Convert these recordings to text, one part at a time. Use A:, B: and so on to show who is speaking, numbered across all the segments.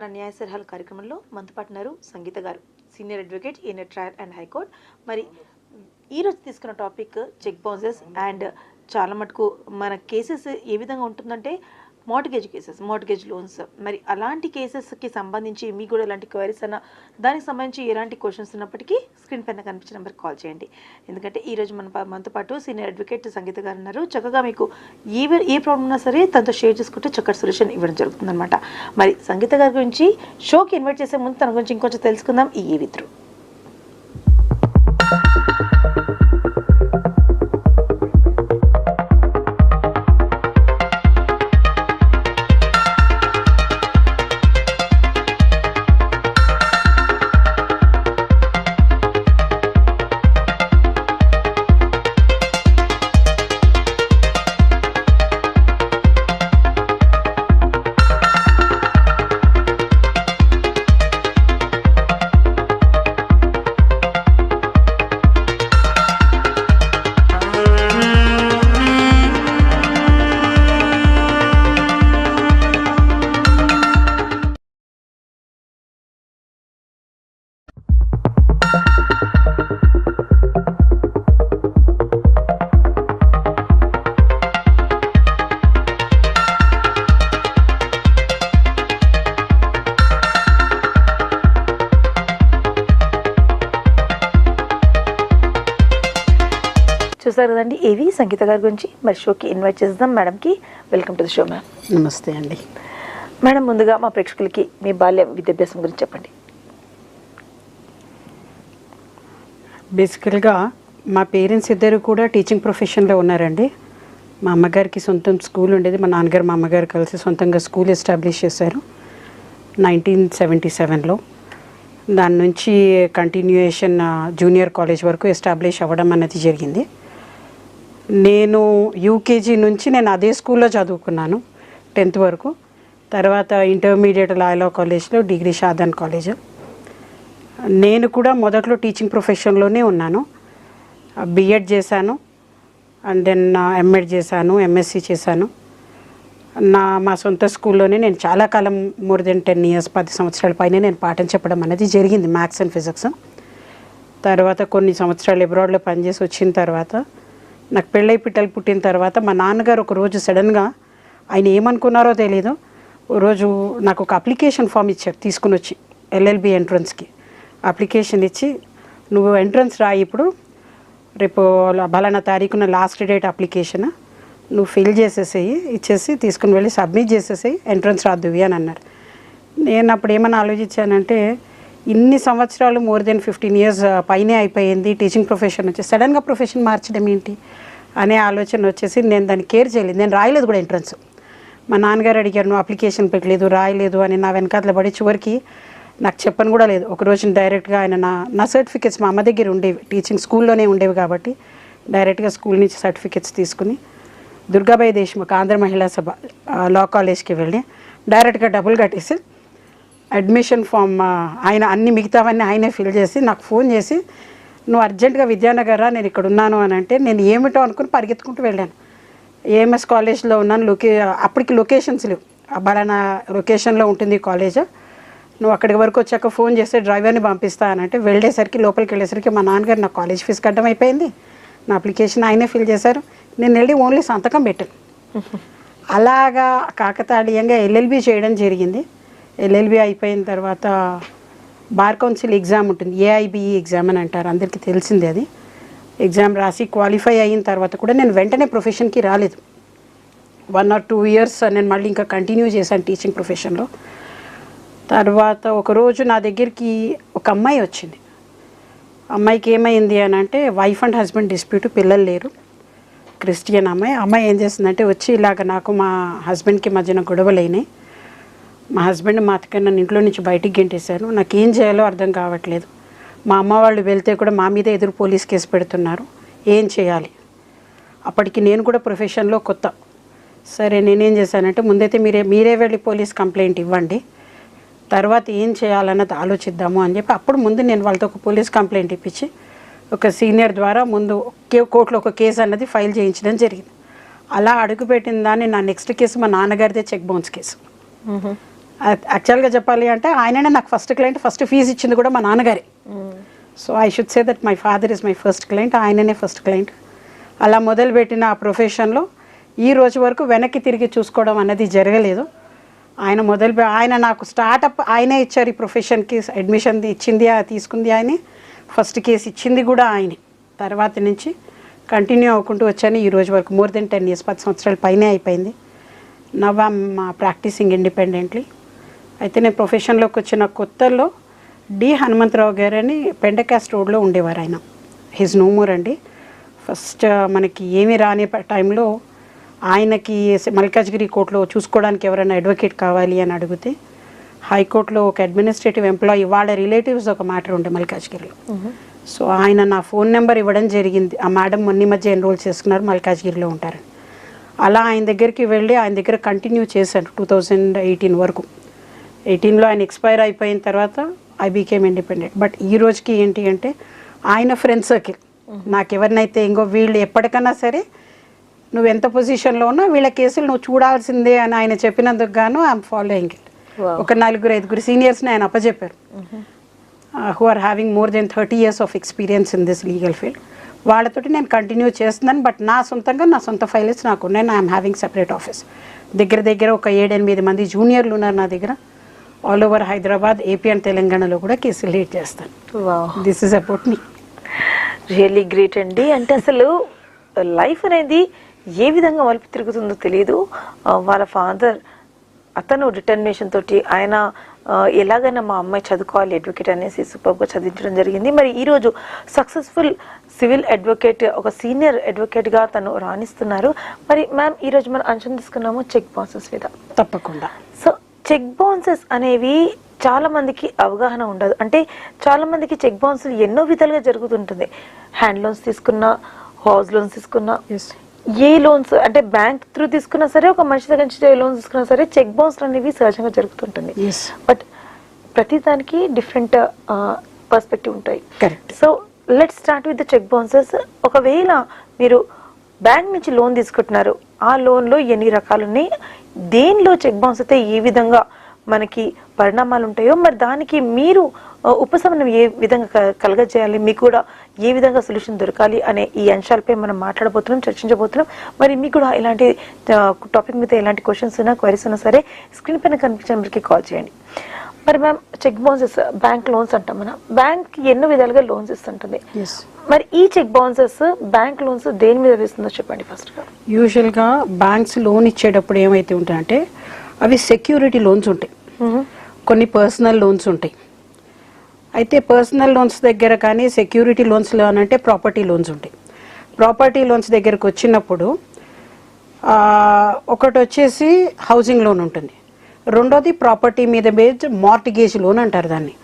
A: మన న్యాయ సలహాల కార్యక్రమంలో మనతో పాటున్నారు సంగీత గారు, senior advocate in trial and high court. మరి ఈరోజు తీసుకున్న టాపిక్ చెక్ బౌన్సెస్ అండ్ చాలా మటుకు మన కేసెస్ ఏ విధంగా ఉంటుందంటే మార్ట్గేజ్ లోన్స్. మరి అలాంటి కేసెస్కి సంబంధించి మీకు కూడా ఎలాంటి క్వైరీస్ అన్న దానికి సంబంధించి ఎలాంటి క్వశ్చన్స్ ఉన్నప్పటికీ స్క్రీన్ పైన కనిపించిన నెంబర్కి కాల్ చేయండి. ఎందుకంటే ఈరోజు మనతో పాటు సీనియర్ అడ్వకేట్ సంగీత గారు ఉన్నారు. చక్కగా మీకు ఏ ప్రాబ్లం ఉన్నా సరే తనతో షేర్ చేసుకుంటే చక్కటి సొల్యూషన్ ఇవ్వడం జరుగుతుందన్నమాట. మరి సంగీత గారి గురించి షోకి ఇన్వైట్ చేసే ముందు తన గురించి ఇంకొంచెం తెలుసుకుందాం ఈ విత్రు. చూసారు కదండి, ఏవి సంగీత గారి గురించి. మరి షోకి ఇన్వైట్ చేద్దాం. మేడంకి welcome to the show. Ma'am
B: నమస్తే అండి.
A: మేడం, ముందుగా మా ప్రేక్షకులకి మీ బాల్య విద్యాభ్యాసం గురించి చెప్పండి.
B: బేసికల్గా మా పేరెంట్స్ ఇద్దరు కూడా టీచింగ్ ప్రొఫెషన్లో ఉన్నారండి. మా అమ్మగారికి సొంతం స్కూల్ ఉండేది. మా నాన్నగారు మా అమ్మగారు కలిసి సొంతంగా స్కూల్ ఎస్టాబ్లిష్ చేశారు 1977లో. దాని నుంచి కంటిన్యూయేషన్ జూనియర్ కాలేజ్ వరకు ఎస్టాబ్లిష్ అవ్వడం అనేది జరిగింది. నేను యూకేజీ నుంచి నేను అదే స్కూల్లో చదువుకున్నాను 10th వరకు. తర్వాత ఇంటర్మీడియట్ లాయలా కాలేజ్లో, డిగ్రీ షాదాన్ కాలేజ్. నేను కూడా మొదట్లో టీచింగ్ ప్రొఫెషన్లోనే ఉన్నాను. బిఎడ్ చేశాను, అండ్ దెన్ ఎంఎడ్ చేశాను, ఎంఎస్సి చేశాను. మా సొంత స్కూల్లోనే నేను చాలా కాలం, మోర్ దెన్ 10 years 10 సంవత్సరాల పైన నేను పాఠం చెప్పడం అనేది జరిగింది, మ్యాథ్స్ అండ్ ఫిజిక్స్. తర్వాత కొన్ని సంవత్సరాలు అబ్రాడ్లో పనిచేసి వచ్చిన తర్వాత నాకు పెళ్ళై పిట్టలు పుట్టిన తర్వాత మా నాన్నగారు ఒకరోజు సడన్గా, ఆయన ఏమనుకున్నారో తెలీదు, రోజు నాకు ఒక అప్లికేషన్ ఫామ్ ఇచ్చారు తీసుకుని వచ్చి, ఎల్ఎల్బి ఎంట్రన్స్కి అప్లికేషన్ ఇచ్చి, నువ్వు ఎంట్రన్స్ రాయి, ఇప్పుడు రేపు బలానా తారీఖున లాస్ట్ డేట్ అప్లికేషన్, నువ్వు ఫిల్ చేసేసేయి, ఇచ్చేసి తీసుకుని వెళ్ళి సబ్మిట్ చేసేసేయి, ఎంట్రన్స్ రాద్దువి అని అన్నారు. నేను అప్పుడు ఏమని ఆలోచించానంటే, ఇన్ని సంవత్సరాలు మోర్ దెన్ 15 years పైనే అయిపోయింది టీచింగ్ ప్రొఫెషన్ వచ్చి, సడన్గా ప్రొఫెషన్ మార్చడం ఏంటి అనే ఆలోచన వచ్చేసి నేను దాన్ని కేర్ చేయలేదు. నేను రాయలేదు కూడా ఎంట్రన్స్. మా నాన్నగారు అడిగారు, నువ్వు అప్లికేషన్ పెట్టలేదు, రాయలేదు అని నా వెనకాతల పడి చివరికి నాకు చెప్పని కూడా లేదు. ఒకరోజు డైరెక్ట్గా ఆయన నా సర్టిఫికెట్స్ మా అమ్మ దగ్గర ఉండేవి, టీచింగ్ స్కూల్లోనే ఉండేవి కాబట్టి డైరెక్ట్గా స్కూల్ నుంచి సర్టిఫికెట్స్ తీసుకుని దుర్గాబాయి దేశ్ముఖ్ ఆంధ్ర మహిళా సభ లా కాలేజ్కి వెళ్ళి డైరెక్ట్గా డబ్బులు కట్టేసి అడ్మిషన్ ఫామ్ ఆయన అన్ని మిగతావన్నీ ఆయనే ఫిల్ చేసి నాకు ఫోన్ చేసి, నువ్వు అర్జెంటుగా విద్యానగర్ రా, నేను ఇక్కడ ఉన్నాను అని అంటే, నేను ఏమిటో అనుకుని పరిగెత్తుకుంటూ వెళ్ళాను. ఏఎంఎస్ కాలేజ్లో ఉన్నాను. అప్పటికి లొకేషన్స్ లేవు, బలానా లొకేషన్లో ఉంటుంది కాలేజ్, నువ్వు అక్కడి వరకు వచ్చాక ఫోన్ చేస్తే డ్రైవర్ని పంపిస్తా అని అంటే, వెళ్ళేసరికి లోపలికి వెళ్ళేసరికి మా నాన్నగారు నా కాలేజ్ ఫీజు కట్టడం అయిపోయింది, నా అప్లికేషన్ ఆయనే ఫిల్ చేశారు, నేను వెళ్ళి ఓన్లీ సంతకం పెట్టాను. అలాగా కాకతాళీయంగా ఎల్ఎల్బి చేయడం జరిగింది. ఎల్ఎల్బి అయిపోయిన తర్వాత బార్ కౌన్సిల్ ఎగ్జామ్ ఉంటుంది, ఏఐబిఈ ఎగ్జామ్ అని అంటారు, అందరికీ తెలిసిందే. అది ఎగ్జామ్ రాసి క్వాలిఫై అయిన తర్వాత కూడా నేను వెంటనే ప్రొఫెషన్కి రాలేదు. 1 or 2 years నేను మళ్ళీ ఇంకా కంటిన్యూ చేశాను టీచింగ్ ప్రొఫెషన్లో. తర్వాత ఒకరోజు నా దగ్గరికి ఒక అమ్మాయి వచ్చింది. అమ్మాయికి ఏమైంది అని అంటే, వైఫ్ అండ్ హస్బెండ్ డిస్ప్యూట్, పిల్లలు లేరు, క్రిస్టియన్ అమ్మాయి ఏం చేసిందంటే వచ్చి, ఇలాగ నాకు మా హస్బెండ్కి మధ్యన గొడవలు అయినాయి, మా హస్బెండ్ మా అత్తగారు నన్ను ఇంట్లో నుంచి బయటికి గెంటేశారు, నాకు ఏం చేయాలో అర్థం కావట్లేదు, మా అమ్మ వాళ్ళు వెళ్తే కూడా మా మీద ఎదురు పోలీస్ కేసు పెడుతున్నారు, ఏం చేయాలి. అప్పటికి నేను కూడా ప్రొఫెషన్లో కొత్త. సరే నేనేం చేశానంటే, ముందైతే మీరే వెళ్ళి పోలీస్ కంప్లైంట్ ఇవ్వండి, తర్వాత ఏం చేయాలన్నది ఆలోచిద్దాము అని చెప్పి, అప్పుడు ముందు నేను వాళ్ళతో ఒక పోలీస్ కంప్లైంట్ ఇప్పించి ఒక సీనియర్ ద్వారా ముందు కోర్టులో ఒక కేసు అన్నది ఫైల్ చేయించడం జరిగింది. అలా అడుగుపెట్టిన దాన్ని నా నెక్స్ట్ కేసు మా నాన్నగారిదే చెక్ బౌన్స్ కేసు. యాక్చువల్గా చెప్పాలి అంటే ఆయననే నాకు ఫస్ట్ క్లయింట్, ఫస్ట్ ఫీజు ఇచ్చింది కూడా మా నాన్నగారే. So I should say that my father is my first client, ఆయననే ఫస్ట్ క్లయింట్. అలా మొదలుపెట్టిన ఆ ప్రొఫెషన్లో ఈ రోజు వరకు వెనక్కి తిరిగి చూసుకోవడం అన్నది జరగలేదు. ఆయన నాకు స్టార్టప్ ఆయనే ఇచ్చారు ఈ ప్రొఫెషన్కి, అడ్మిషన్ ఇచ్చింది తీసుకుంది ఆయనే, ఫస్ట్ కేసు ఇచ్చింది కూడా ఆయనే. తర్వాత నుంచి కంటిన్యూ అవ్వకుంటూ వచ్చాను ఈ రోజు వరకు. మోర్ దెన్ 10 years, 10 సంవత్సరాల పైనే అయిపోయింది. Now I'm practicing independently. అయితే నేను ప్రొఫెషన్లోకి వచ్చిన కొత్తల్లో డి హనుమంతరావు గారు అని పెండకాస్ట్ రోడ్లో ఉండేవారు. ఆయన హిజ్ నో మోర్ అండి. ఫస్ట్ మనకి ఏమీ రాని టైంలో ఆయనకి మల్కాజ్గిరి కోర్టులో చూసుకోవడానికి ఎవరైనా అడ్వకేట్ కావాలి అని అడిగితే హైకోర్టులో ఒక అడ్మినిస్ట్రేటివ్ ఎంప్లాయీ వాళ్ళ రిలేటివ్స్ ఒక మ్యాటర్ ఉండే మల్కాజ్గిరిలో. సో ఆయన నా ఫోన్ నెంబర్ ఇవ్వడం జరిగింది. ఆ మేడం మొన్న మధ్య ఎన్రోల్ చేసుకున్నారు, మల్కాజ్గిరిలో ఉంటారని. అలా ఆయన దగ్గరికి వెళ్ళి ఆయన దగ్గర కంటిన్యూ చేశాను 2018 వరకు. 18లో ఆయన ఎక్స్పైర్ అయిపోయిన తర్వాత ఐ బీకేమ్ ఇండిపెండెంట్. బట్ ఈ రోజుకి ఏంటి అంటే ఆయన ఫ్రెండ్ సర్కిల్ నాకు ఎవరినైతే ఇంకో వీళ్ళు ఎప్పటికన్నా సరే నువ్వు ఎంత పొజిషన్లో ఉన్నా వీళ్ళ కేసులు నువ్వు చూడాల్సిందే అని ఆయన చెప్పినందుకు గాను ఐఎమ్ ఫాలోయింగ్ ఇట్. ఒక 4-5 సీనియర్స్ని ఆయన అప్పచెప్పారు, who are having more than 30 years of experience in this legal field. వాళ్ళతోటి నేను కంటిన్యూ చేస్తున్నాను. బట్ నా సొంత ఫైల్స్ నాకు ఉన్నాయి. I'm having separate office. దగ్గర ఒక 7-8 మంది జూనియర్లు ఉన్నారు నా దగ్గర. All over Hyderabad, AP and తెలంగాణలో కూడా కేసులు లీడ్ చేస్తాను. This is about me.
A: Really great అండి. అంటే అసలు లైఫ్ అనేది ఏ విధంగా మలుపు తిరుగుతుందో తెలియదు. వాళ్ళ ఫాదర్ అతను డిటర్మినేషన్ తోటి ఆయన ఎలాగైనా మా అమ్మాయి చదువుకోవాలి అడ్వకేట్ అనేసి సూపర్గా చదివించడం జరిగింది. మరి ఈరోజు సక్సెస్ఫుల్ సివిల్ అడ్వకేట్, ఒక సీనియర్ అడ్వకేట్గా తను రాణిస్తున్నారు. మరి మ్యామ్ ఈరోజు మనం అంశం తీసుకున్నాము చెక్ బౌన్సెస్ మీద.
B: తప్పకుండా.
A: సో చెక్ బౌన్సెస్ అనేవి చాలా మందికి అవగాహన ఉండదు. అంటే చాలా మందికి చెక్ బౌన్సులు ఎన్నో విధాలుగా జరుగుతుంటుంది. హ్యాండ్ లోన్స్ తీసుకున్నా, హౌస్ లోన్స్ తీసుకున్నా, ఏ లోన్స్ అంటే బ్యాంక్ త్రూ తీసుకున్నా సరే, ఒక మనిషి దగ్గర నుంచి లోన్స్ తీసుకున్నా సరే, చెక్ బౌన్స్ అనేవి సహజంగా జరుగుతుంటుంది. బట్ ప్రతి దానికి డిఫరెంట్ పర్స్పెక్టివ్ ఉంటాయి. So let's start with the cheque bounces. ఒకవేళ మీరు బ్యాంక్ నుంచి లోన్ తీసుకుంటున్నారు, ఆ లోన్లో ఎన్ని రకాలు ఉన్నాయి, దేనిలో చెక్ బౌన్స్ అయితే ఏ విధంగా మనకి పరిణామాలు ఉంటాయో, మరి దానికి మీరు ఉపశమనం ఏ విధంగా కలగజేయాలి, మీకు కూడా ఏ విధంగా సొల్యూషన్ దొరకాలి అనే ఈ అంశాలపై మనం మాట్లాడబోతున్నాం, చర్చించబోతున్నాం. మరి మీకు కూడా ఇలాంటి టాపిక్ మీద ఎలాంటి క్వశ్చన్స్ ఉన్నా, క్వైరీస్ ఉన్నా సరే స్క్రీన్ పైన కనిపించిన నెంబర్కి కాల్ చేయండి. మరి ma'am cheque bounces, bank loans అంటాం, మన బ్యాంక్ ఎన్నో విధాలుగా లోన్స్ ఇస్తుంటుంది. మరి ఈ చెక్ బౌన్సెస్, బ్యాంక్ లోన్స్ దేని మీద వేస్తుందో చెప్పండి ఫస్ట్ గా.
B: యూజువల్గా బ్యాంక్స్ లోన్ ఇచ్చేటప్పుడు ఏమైతే ఉంటాయంటే అవి సెక్యూరిటీ లోన్స్ ఉంటాయి, కొన్ని పర్సనల్ లోన్స్ ఉంటాయి. అయితే పర్సనల్ లోన్స్ దగ్గర కానీ సెక్యూరిటీ లోన్స్లో అంటే ప్రాపర్టీ లోన్స్ ఉంటాయి. ప్రాపర్టీ లోన్స్ దగ్గరకు వచ్చినప్పుడు ఒకటి వచ్చేసి హౌసింగ్ లోన్ ఉంటుంది, రెండోది ప్రాపర్టీ మీద బేస్డ్ మార్టిగేజ్ లోన్ అంటారు దాన్ని,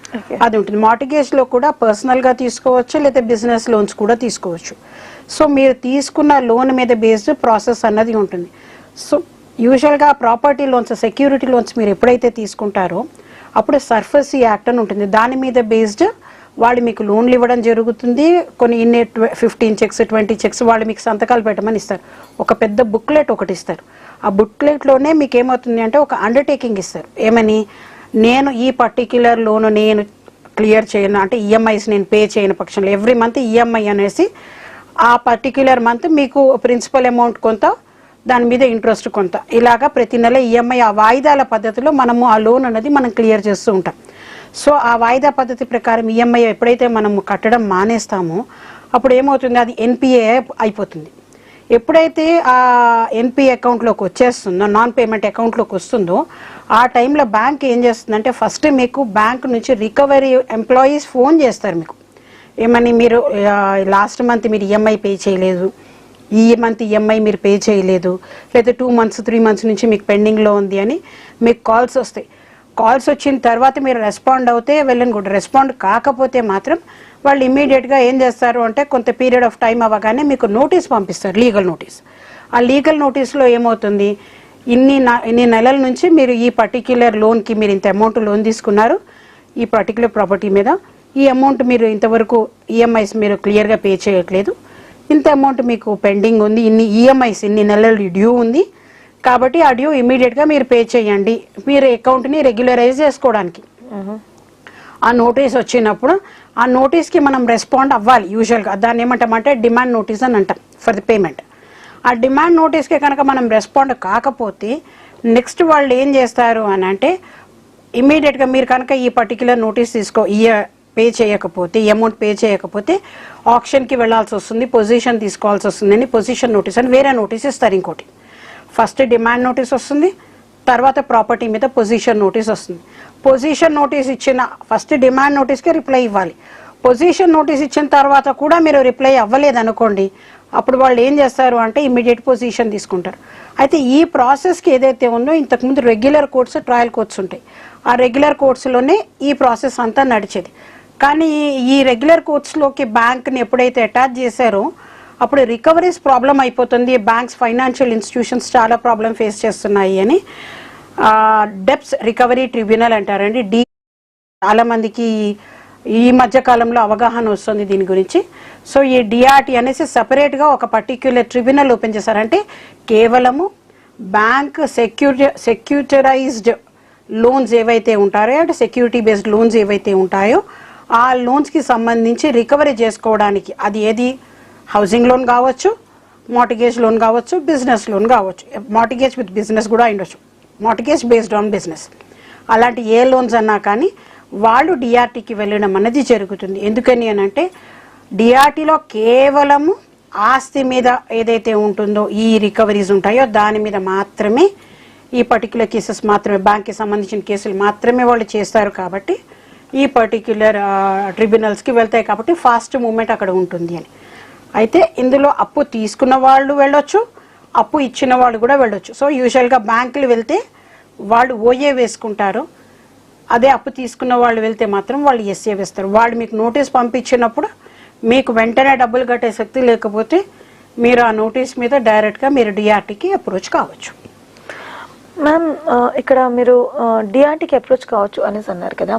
B: అది ఉంటుంది. మార్టిగేజ్లో కూడా పర్సనల్గా తీసుకోవచ్చు, లేదా బిజినెస్ లోన్స్ కూడా తీసుకోవచ్చు. సో మీరు తీసుకున్న లోన్ మీద బేస్డ్ ప్రాసెస్ అన్నది ఉంటుంది. సో యూజువల్గా ప్రాపర్టీ లోన్స్, సెక్యూరిటీ లోన్స్ మీరు ఎప్పుడైతే తీసుకుంటారో అప్పుడు సర్ఫసీ యాక్ట్ అని ఉంటుంది, దాని మీద బేస్డ్ వాళ్ళు మీకు లోన్లు ఇవ్వడం జరుగుతుంది. కొన్ని 15 చెక్స్ 20 చెక్స్ వాళ్ళు మీకు సంతకాలు పెట్టమని ఇస్తారు. ఒక పెద్ద బుక్లెట్ ఒకటి ఇస్తారు. ఆ బుక్లెట్లోనే మీకు ఏమవుతుంది అంటే ఒక అండర్టేకింగ్ ఇస్తారు, ఏమని, నేను ఈ పర్టిక్యులర్ లోను నేను క్లియర్ చేయను అంటే ఈఎంఐస్ నేను పే చేయని పక్షంలో ఎవ్రీ మంత్ ఈఎంఐ అనేసి ఆ పర్టిక్యులర్ మంత్ మీకు ప్రిన్సిపల్ అమౌంట్ కొంత, దాని మీద ఇంట్రెస్ట్ కొంత, ఇలాగా ప్రతి నెల ఈఎంఐ ఆ వాయిదాల పద్ధతిలో మనము ఆ లోన్ అనేది మనం క్లియర్ చేస్తూ ఉంటాం. సో ఆ వాయిదా పద్ధతి ప్రకారం ఈఎంఐ ఎప్పుడైతే మనము కట్టడం మానేస్తామో అప్పుడు ఏమవుతుంది, అది ఎన్పిఏ అయిపోతుంది. ఎప్పుడైతే ఆ ఎన్పిఏ అకౌంట్లోకి వచ్చేస్తుందో, నాన్ పేమెంట్ అకౌంట్లోకి వస్తుందో, ఆ టైంలో బ్యాంక్ ఏం చేస్తుందంటే ఫస్ట్ మీకు బ్యాంక్ నుంచి రికవరీ ఎంప్లాయీస్ ఫోన్ చేస్తారు మీకు, ఏమని, మీరు లాస్ట్ మంత్ మీరు ఈఎంఐ పే చేయలేదు, ఈ మంత్ ఈఎంఐ మీరు పే చేయలేదు, లేదా 2 months 3 months నుంచి మీకు పెండింగ్లో ఉంది అని మీకు కాల్స్ వస్తాయి. కాల్స్ వచ్చిన తర్వాత మీరు రెస్పాండ్ అవుతే వెళ్ళని కూడా, రెస్పాండ్ కాకపోతే మాత్రం వాళ్ళు ఇమ్మీడియట్గా ఏం చేస్తారు అంటే కొంత పీరియడ్ ఆఫ్ టైం అవ్వగానే మీకు నోటీస్ పంపిస్తారు, లీగల్ నోటీస్. ఆ లీగల్ నోటీస్లో ఏమవుతుంది, ఇన్ని నెలల నుంచి మీరు ఈ పర్టిక్యులర్ లోన్కి మీరు ఇంత అమౌంట్ లోన్ తీసుకున్నారు, ఈ పర్టిక్యులర్ ప్రాపర్టీ మీద ఈ అమౌంట్ మీరు ఇంతవరకు ఈఎంఐస్ మీరు క్లియర్గా పే చేయట్లేదు, ఇంత అమౌంట్ మీకు పెండింగ్ ఉంది, ఇన్ని ఈఎంఐస్ ఇన్ని నెలలు డ్యూ ఉంది, కాబట్టి ఆ డ్యూ ఇమీడియట్గా మీరు పే చేయండి మీరు అకౌంట్ని రెగ్యులరైజ్ చేసుకోవడానికి. ఆ నోటీస్ వచ్చినప్పుడు ఆ నోటీస్కి మనం రెస్పాండ్ అవ్వాలి. యూజువల్గా దాన్ని ఏమంటామంటే డిమాండ్ నోటీస్ అని అంటాం ఫర్ ది పేమెంట్. ఆ డిమాండ్ నోటీస్కి కనుక మనం రెస్పాండ్ కాకపోతే నెక్స్ట్ వాళ్ళు ఏం చేస్తారు అని అంటే ఇమీడియట్గా మీరు కనుక ఈ పర్టిక్యులర్ నోటీస్ పే చేయకపోతే ఈ అమౌంట్ పే చేయకపోతే ఆప్షన్కి వెళ్ళాల్సి వస్తుంది, పొజిషన్ తీసుకోవాల్సి వస్తుంది అని పొజిషన్ నోటీస్ అని వేరే నోటీస్ ఇస్తారు. ఇంకోటి ఫస్ట్ డిమాండ్ నోటీస్ వస్తుంది, తర్వాత ప్రాపర్టీ మీద పొజిషన్ నోటీస్ వస్తుంది. పొజిషన్ నోటీస్ ఇచ్చిన ఫస్ట్ డిమాండ్ నోటీస్కి రిప్లై ఇవ్వాలి. పొజిషన్ నోటీస్ ఇచ్చిన తర్వాత కూడా మీరు రిప్లై అవ్వలేదు అనుకోండి, అప్పుడు వాళ్ళు ఏం చేస్తారు అంటే ఇమీడియట్ పొజిషన్ తీసుకుంటారు. అయితే ఈ ప్రాసెస్కి ఏదైతే ఉందో ఇంతకుముందు రెగ్యులర్ కోర్ట్స్, ట్రయల్ కోర్ట్స్ ఉంటాయి. ఆ రెగ్యులర్ కోర్ట్స్లోనే ఈ ప్రాసెస్ అంతా నడిచేది. కానీ ఈ రెగ్యులర్ కోర్ట్స్లోకి బ్యాంక్ని ఎప్పుడైతే అటాచ్ చేశారో అప్పుడు రికవరీస్ ప్రాబ్లం అయిపోతుంది. బ్యాంక్స్, ఫైనాన్షియల్ ఇన్స్టిట్యూషన్స్ చాలా ప్రాబ్లం ఫేస్ చేస్తున్నాయి అని డెప్స్ రికవరీ ట్రిబ్యునల్ అంటారండి. చాలా మందికి ఈ మధ్య కాలంలో అవగాహన వస్తుంది దీని గురించి. సో ఈ డిఆర్టీ అనేసి సపరేట్గా ఒక పర్టిక్యులర్ ట్రిబ్యునల్ ఓపెన్ చేశారంటే కేవలము బ్యాంక్ సెక్యూరిటరైజ్డ్ లోన్స్ ఏవైతే ఉంటాయో అంటే సెక్యూరిటీ బేస్డ్ లోన్స్ ఏవైతే ఉంటాయో ఆ లోన్స్కి సంబంధించి రికవరీ చేసుకోవడానికి, అది ఏది హౌసింగ్ లోన్ కావచ్చు, మార్టిగేజ్ లోన్ కావచ్చు, బిజినెస్ లోన్ కావచ్చు, మార్టిగేజ్ విత్ బిజినెస్ కూడా ఉండొచ్చు, మార్టిగేజ్ బేస్డ్ ఆన్ బిజినెస్, అలాంటి ఏ లోన్స్ అన్నా కానీ వాళ్ళు డిఆర్టీకి వెళ్ళడం అన్నది జరుగుతుంది. ఎందుకని అని అంటే డిఆర్టీలో కేవలము ఆస్తి మీద ఏదైతే ఉంటుందో ఈ రికవరీస్ ఉంటాయో దాని మీద మాత్రమే ఈ పర్టిక్యులర్ కేసెస్ మాత్రమే, బ్యాంక్కి సంబంధించిన కేసులు మాత్రమే వాళ్ళు చేస్తారు. కాబట్టి ఈ పర్టిక్యులర్ ట్రిబ్యునల్స్కి వెళ్తాయి కాబట్టి ఫాస్ట్ మూమెంట్ అక్కడ ఉంటుంది అని. అయితే ఇందులో అప్పు తీసుకున్న వాళ్ళు వెళ్ళొచ్చు, అప్పు ఇచ్చిన వాళ్ళు కూడా వెళ్ళొచ్చు. సో యూజువల్గా బ్యాంకులు వెళ్తే వాళ్ళు ఓఏ వేసుకుంటారు, అదే అప్పు తీసుకున్న వాళ్ళు వెళ్తే మాత్రం వాళ్ళు ఎస్ఏ వేస్తారు. వాళ్ళు మీకు నోటీస్ పంపించినప్పుడు మీకు వెంటనే డబ్బులు కట్టే శక్తి లేకపోతే మీరు ఆ నోటీస్ మీద డైరెక్ట్గా మీరు డిఆర్టీకి అప్రోచ్ కావచ్చు.
A: మ్యామ్, ఇక్కడ మీరు డిఆర్టీకి అప్రోచ్ కావచ్చు అనేసి అన్నారు కదా,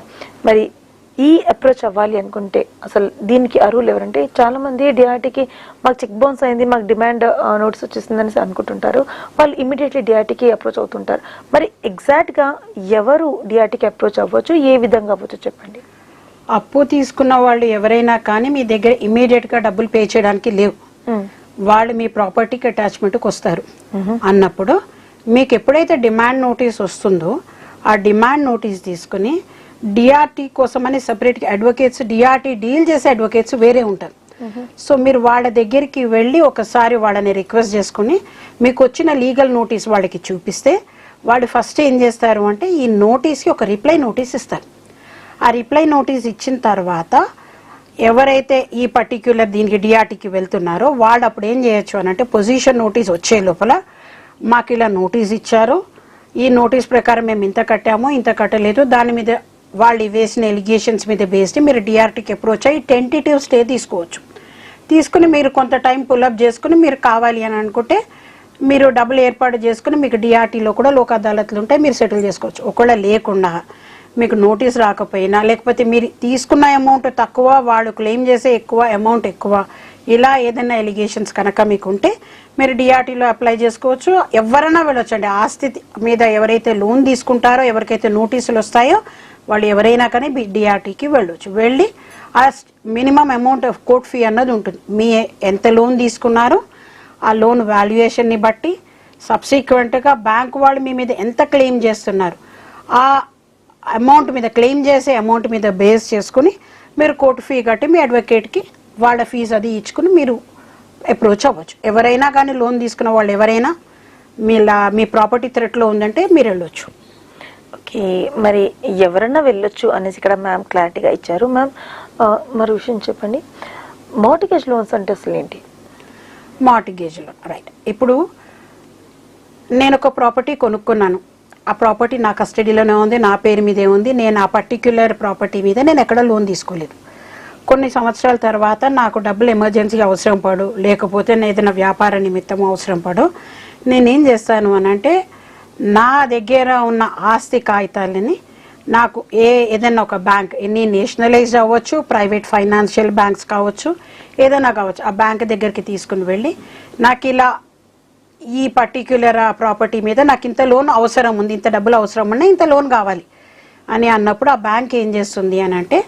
A: మరి ఈ అప్రోచ్ అవ్వాలి అనుకుంటే అసలు దీనికి అర్హులు ఎవరంటే చాలా మంది డిఆర్టీకి మాకు చెక్ బౌన్స్ అయింది, మాకు డిమాండ్ నోటీస్ వచ్చేసింది అనేసి అనుకుంటుంటారు. వాళ్ళు ఇమీడియట్లీ డిఆర్టీకి అప్రోచ్ అవుతుంటారు. మరి ఎగ్జాక్ట్గా ఎవరు డిఆర్టీకి అప్రోచ్ అవ్వచ్చు, ఏ విధంగా అవ్వచ్చు చెప్పండి.
B: అప్పు తీసుకున్న వాళ్ళు ఎవరైనా కానీ మీ దగ్గర ఇమీడియట్గా డబ్బులు పే చేయడానికి లేవు, వాళ్ళు మీ ప్రాపర్టీకి అటాచ్మెంట్కి వస్తారు అన్నప్పుడు మీకు ఎప్పుడైతే డిమాండ్ నోటీస్ వస్తుందో ఆ డిమాండ్ నోటీస్ తీసుకుని డిఆర్టీ కోసమని సపరేట్గా అడ్వకేట్స్, డిఆర్టీ డీల్ చేసే అడ్వకేట్స్ వేరే ఉంటారు. సో మీరు వాళ్ళ దగ్గరికి వెళ్ళి ఒకసారి వాళ్ళని రిక్వెస్ట్ చేసుకుని మీకు వచ్చిన లీగల్ నోటీస్ వాళ్ళకి చూపిస్తే వాళ్ళు ఫస్ట్ ఏం చేస్తారు అంటే ఈ నోటీస్కి ఒక రిప్లై నోటీస్ ఇస్తారు. ఆ రిప్లై నోటీస్ ఇచ్చిన తర్వాత ఎవరైతే ఈ పర్టిక్యులర్ దీనికి డిఆర్టీకి వెళ్తున్నారో వాళ్ళు అప్పుడు ఏం చేయొచ్చు అని అంటే పొజిషన్ నోటీస్ వచ్చే లోపల మాకు ఇలా నోటీస్ ఇచ్చారు, ఈ నోటీస్ ప్రకారం మేము ఇంత కట్టాము, ఇంత కట్టలేదు, దాని మీద వాళ్ళు వేసిన ఎలిగేషన్స్ మీద బేస్డ్ మీరు డిఆర్టీకి అప్రోచ్ అయ్యి టెంటేటివ్ స్టే తీసుకోవచ్చు. తీసుకుని మీరు కొంత టైం పుల్అప్ చేసుకుని మీరు కావాలి అని అనుకుంటే మీరు డబ్బులు ఏర్పాటు చేసుకుని మీకు డిఆర్టీలో కూడా లోక్ అదాలత్లు ఉంటాయి, మీరు సెటిల్ చేసుకోవచ్చు. ఒకవేళ లేకుండా మీకు నోటీస్ రాకపోయినా లేకపోతే మీరు తీసుకున్న అమౌంట్ తక్కువ, వాళ్ళు క్లెయిమ్ చేసే ఎక్కువ అమౌంట్ ఎక్కువ, ఇలా ఏదైనా ఎలిగేషన్స్ కనుక మీకు ఉంటే మీరు డిఆర్టీలో అప్లై చేసుకోవచ్చు. ఎవరైనా వెళ్ళొచ్చండి. ఆస్తి మీద ఎవరైతే లోన్ తీసుకుంటారో, ఎవరికైతే నోటీసులు వస్తాయో వాళ్ళు ఎవరైనా కానీ డిఆర్టీకి వెళ్ళొచ్చు. వెళ్ళి ఆ minimum amount of court fee అన్నది ఉంటుంది. మీ ఎంత లోన్ తీసుకున్నారో ఆ లోన్ వాల్యుయేషన్ని బట్టి సబ్సిక్వెంట్గా బ్యాంకు వాళ్ళు మీ మీద ఎంత క్లెయిమ్ చేస్తున్నారు ఆ అమౌంట్ మీద, క్లెయిమ్ చేసే అమౌంట్ మీద బేస్ చేసుకుని మీరు కోర్టు ఫీ కట్టి మీ అడ్వకేట్కి వాళ్ళ ఫీజు అది ఇచ్చుకుని మీరు అప్రోచ్ అవ్వచ్చు. ఎవరైనా కానీ లోన్ తీసుకున్న వాళ్ళు ఎవరైనా మీ ప్రాపర్టీ థ్రెట్లో ఉందంటే మీరు వెళ్ళొచ్చు.
A: ఓకే, మరి ఎవరన్నా వెళ్ళొచ్చు అనేసి ఇక్కడ మ్యామ్ క్లారిటీగా ఇచ్చారు. మ్యామ్, మరో విషయం చెప్పండి, మార్టిగేజ్ లోన్స్ అంటే అసలు ఏంటి?
B: Mortgage loan, right. ఇప్పుడు నేను ఒక ప్రాపర్టీ కొనుక్కున్నాను, ఆ ప్రాపర్టీ నా కస్టడీలోనే ఉంది, నా పేరు మీదే ఉంది, నేను ఆ పర్టిక్యులర్ ప్రాపర్టీ మీద నేను ఎక్కడ లోన్ తీసుకోలేదు. కొన్ని సంవత్సరాల తర్వాత నాకు డబ్బులు ఎమర్జెన్సీగా అవసరం పడు, లేకపోతే ఏదైనా వ్యాపార నిమిత్తం అవసరం పడు, నేనేం చేస్తాను అని అంటే నా దగ్గర ఉన్న ఆస్తి కాగితాలని నాకు ఏదైనా ఒక బ్యాంక్, ఎన్ని నేషనలైజ్డ్ అవ్వచ్చు, ప్రైవేట్ ఫైనాన్షియల్ బ్యాంక్స్ కావచ్చు, ఏదైనా కావచ్చు, ఆ బ్యాంక్ దగ్గరికి తీసుకుని వెళ్ళి నాకు ఇలా ఈ పర్టిక్యులర్ ప్రాపర్టీ మీద నాకు ఇంత లోన్ అవసరం ఉంది, ఇంత డబ్బులు అవసరం ఉన్నాయి, ఇంత లోన్ కావాలి అని అన్నప్పుడు ఆ బ్యాంక్ ఏం చేస్తుంది అని అంటే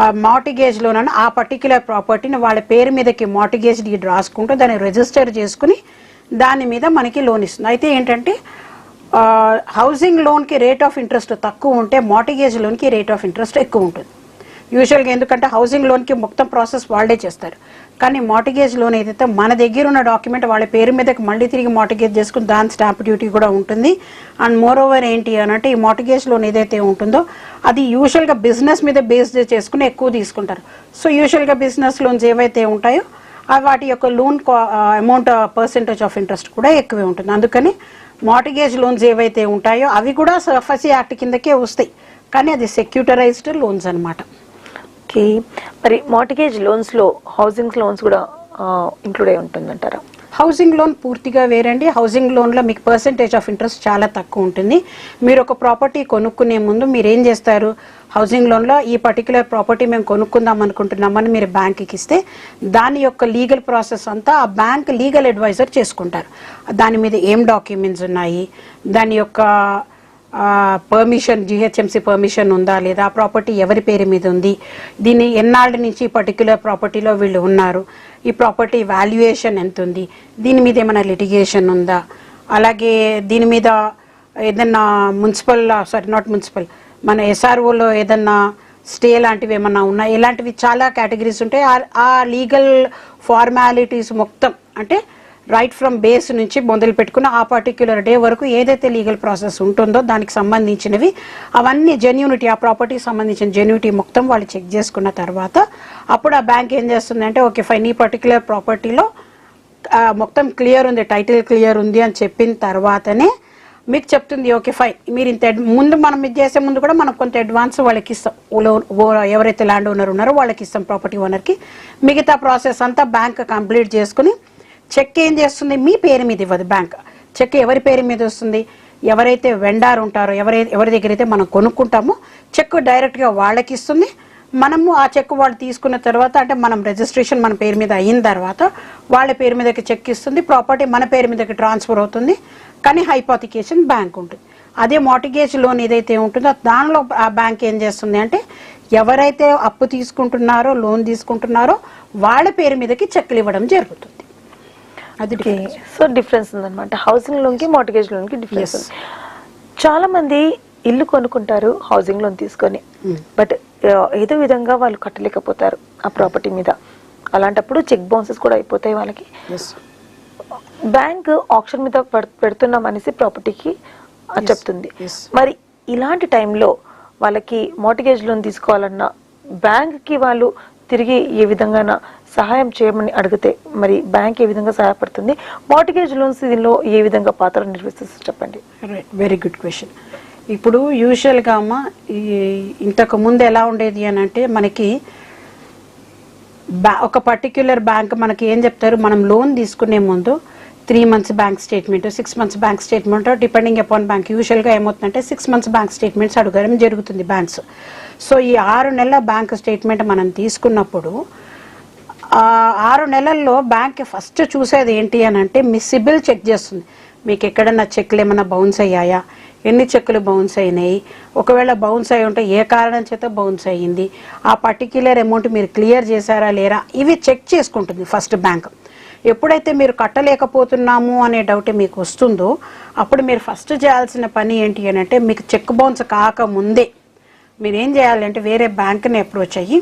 B: ఆ మార్టిగేజ్ లోన్ అని ఆ పర్టిక్యులర్ ప్రాపర్టీని వాళ్ళ పేరు మీదకి మార్టిగేజ్ డీడ్ రాసుకుంటూ దాన్ని రిజిస్టర్ చేసుకుని దాని మీద మనకి లోన్ ఇస్తుంది. అయితే ఏంటంటే హౌసింగ్ లోన్కి రేట్ ఆఫ్ ఇంట్రెస్ట్ తక్కువ ఉంటే మార్టిగేజ్ లోన్కి రేట్ ఆఫ్ ఇంట్రెస్ట్ ఎక్కువ ఉంటుంది యూజువల్గా. ఎందుకంటే హౌసింగ్ లోన్కి మొత్తం ప్రాసెస్ వాళ్ళే చేస్తారు, కానీ మార్టిగేజ్ లోన్ ఏదైతే మన దగ్గర ఉన్న డాక్యుమెంట్ వాళ్ళ పేరు మీదకి మళ్ళీ తిరిగి మార్టిగేజ్ చేసుకుని దాని స్టాంప్ డ్యూటీ కూడా ఉంటుంది. అండ్ మోర్ ఓవర్ ఏంటి అని అంటే ఈ మార్టిగేజ్ లోన్ ఏదైతే ఉంటుందో అది యూజువల్గా బిజినెస్ మీద బేస్ చేసుకుని ఎక్కువ తీసుకుంటారు. సో యూజువల్గా బిజినెస్ లోన్స్ ఏవైతే ఉంటాయో వాటి యొక్క loan amount percentage of interest కూడా ఎక్కువే ఉంటుంది. అందుకని మార్టిగేజ్ లోన్స్ ఏవైతే ఉంటాయో అవి కూడా సర్ఫసీ యాక్ట్ కిందకే వస్తాయి, కానీ అది సెక్యూటరైజ్డ్ లోన్స్ అనమాట.
A: ఓకే, మరి మార్టిగేజ్ లోన్స్లో హౌసింగ్ లోన్స్ కూడా ఇంక్లూడ్ అయి ఉంటుందంటారా?
B: హౌసింగ్ లోన్ పూర్తిగా వేరండి. హౌసింగ్ లోన్లో మీకు పర్సెంటేజ్ ఆఫ్ ఇంట్రెస్ట్ చాలా తక్కువ ఉంటుంది. మీరు ఒక ప్రాపర్టీ కొనుక్కునే ముందు మీరు ఏం చేస్తారు, హౌసింగ్ లోన్లో ఈ పర్టికులర్ ప్రాపర్టీ మేము కొనుక్కుందాం అనుకుంటున్నామని మీరు బ్యాంక్కి ఇస్తే దాని యొక్క లీగల్ ప్రాసెస్ అంతా ఆ బ్యాంక్ లీగల్ అడ్వైజర్ చేసుకుంటారు. దాని మీద ఏం డాక్యుమెంట్స్ ఉన్నాయి, దాని యొక్క పర్మిషన్ జిహెచ్ఎంసీ పర్మిషన్ ఉందా లేదా, ఆ ప్రాపర్టీ ఎవరి పేరు మీద ఉంది, దీన్ని ఎన్నాళ్ళ నుంచి ఈ పర్టిక్యులర్ ప్రాపర్టీలో వీళ్ళు ఉన్నారు, ఈ ప్రాపర్టీ వాల్యుయేషన్ ఎంత ఉంది, దీని మీద ఏమైనా లిటిగేషన్ ఉందా, అలాగే దీని మీద ఏదన్నా మున్సిపల్ మన ఎస్ఆర్ఓలో ఏదన్నా స్టే లాంటివి ఏమన్నా ఉన్నా, ఇలాంటివి చాలా కేటగిరీస్ ఉంటాయి. ఆ లీగల్ ఫార్మాలిటీస్ మొత్తం అంటే రైట్ ఫ్రమ్ బేస్ నుంచి మొదలు పెట్టుకున్న ఆ పర్టిక్యులర్ డే వరకు ఏదైతే లీగల్ ప్రాసెస్ ఉంటుందో దానికి సంబంధించినవి అవన్నీ జెన్యూనిటీ, ఆ ప్రాపర్టీకి సంబంధించిన జెన్యూనిటీ మొత్తం వాళ్ళు చెక్ చేసుకున్న తర్వాత అప్పుడు ఆ బ్యాంక్ ఏం చేస్తుందంటే ఓకే ఫైన్ ఈ పర్టిక్యులర్ ప్రాపర్టీలో మొత్తం క్లియర్ ఉంది, టైటిల్ క్లియర్ ఉంది అని చెప్పిన తర్వాతనే మీకు చెప్తుంది ఓకే ఫైన్ మీరు ఇంత ముందు మనం ఇది చేసే ముందు కూడా మనం కొంత అడ్వాన్స్ వాళ్ళకి ఇస్తాం, ఎవరైతే ల్యాండ్ ఓనర్ ఉన్నారో వాళ్ళకి ఇస్తాం ప్రాపర్టీ ఓనర్కి. మిగతా ప్రాసెస్ అంతా బ్యాంక్ కంప్లీట్ చేసుకుని చెక్ ఏం చేస్తుంది మీ పేరు మీద ఇవ్వదు బ్యాంక్. చెక్ ఎవరి పేరు మీద వస్తుంది, ఎవరైతే వెండార్ ఉంటారో ఎవరి దగ్గర అయితే మనం కొనుక్కుంటామో చెక్ డైరెక్ట్గా వాళ్ళకి ఇస్తుంది. మనము ఆ చెక్ వాళ్ళు తీసుకున్న తర్వాత అంటే మనం రిజిస్ట్రేషన్ మన పేరు మీద అయిన తర్వాత వాళ్ళ పేరు మీదకి చెక్ ఇస్తుంది, ప్రాపర్టీ మన పేరు మీదకి ట్రాన్స్ఫర్ అవుతుంది, కానీ హైపోతికేషన్ బ్యాంక్ ఉంటుంది. అదే మార్టిగేజ్ లోన్ ఏదైతే ఉంటుందో దానిలో ఆ బ్యాంక్ ఏం చేస్తుంది అంటే ఎవరైతే అప్పు తీసుకుంటున్నారో లోన్ తీసుకుంటున్నారో వాళ్ళ పేరు మీదకి చెక్లు ఇవ్వడం జరుగుతుంది. అది
A: సో డిఫరెన్స్ ఉందన్నమాట హౌసింగ్ లోన్కి మార్టిగేజ్ లోన్కి డిఫరెన్స్. చాలా మంది ఇల్లు కొనుక్కుంటారు హౌసింగ్ లోన్ తీసుకొని, బట్ ఏదో విధంగా వాళ్ళు కట్టలేకపోతారు ఆ ప్రాపర్టీ మీద. అలాంటప్పుడు చెక్ బౌన్సెస్ కూడా అయిపోతాయి వాళ్ళకి. బ్యాంక్ ఆప్షన్ మీద పెడుతున్నాం అనేసి ప్రాపర్టీకి చెప్తుంది. మరి ఇలాంటి టైంలో వాళ్ళకి మార్టిగేజ్ లోన్ తీసుకోవాలన్నా బ్యాంక్కి వాళ్ళు తిరిగి ఏ విధంగా సహాయం చేయమని అడిగితే మరి బ్యాంక్ ఏ విధంగా సహాయపడుతుంది, మార్టిగేజ్ లోన్స్ దీనిలో ఏ విధంగా పాత్ర నిర్వహిస్తుంది చెప్పండి.
B: Very good question. ఇప్పుడు యూజువల్గా అమ్మ ఇంతకు ముందు ఎలా ఉండేది అని అంటే మనకి ఒక పర్టిక్యులర్ బ్యాంక్ మనకి ఏం చెప్తారు, మనం లోన్ తీసుకునే ముందు 3 months bank statement, 6 months bank statement depending upon bank. యూజువల్గా ఏమవుతుందంటే 6 months బ్యాంక్ స్టేట్మెంట్స్ అడగడం జరుగుతుంది బ్యాంక్స్. సో ఈ 6 నెలల బ్యాంక్ స్టేట్మెంట్ మనం తీసుకున్నప్పుడు 6 నెలల్లో బ్యాంక్ ఫస్ట్ చూసేది ఏంటి అని అంటే మీ సిబిల్ చెక్ చేస్తుంది. మీకు ఎక్కడన్నా చెక్లు ఏమైనా బౌన్స్ అయ్యాయా, ఎన్ని చెక్కులు బౌన్స్ అయినాయి, ఒకవేళ బౌన్స్ అయి ఉంటే ఏ కారణం చేత బౌన్స్ అయ్యింది, ఆ పర్టిక్యులర్ అమౌంట్ మీరు క్లియర్ చేశారా లేరా, ఇవి చెక్ చేసుకుంటుంది ఫస్ట్ బ్యాంక్. ఎప్పుడైతే మీరు కట్టలేకపోతున్నాము అనే డౌట్ మీకు వస్తుందో అప్పుడు మీరు ఫస్ట్ చేయాల్సిన పని ఏంటి అని అంటే మీకు చెక్ బౌన్స్ కాకముందే మీరు ఏం చేయాలంటే వేరే బ్యాంక్ని అప్రోచ్ అయ్యి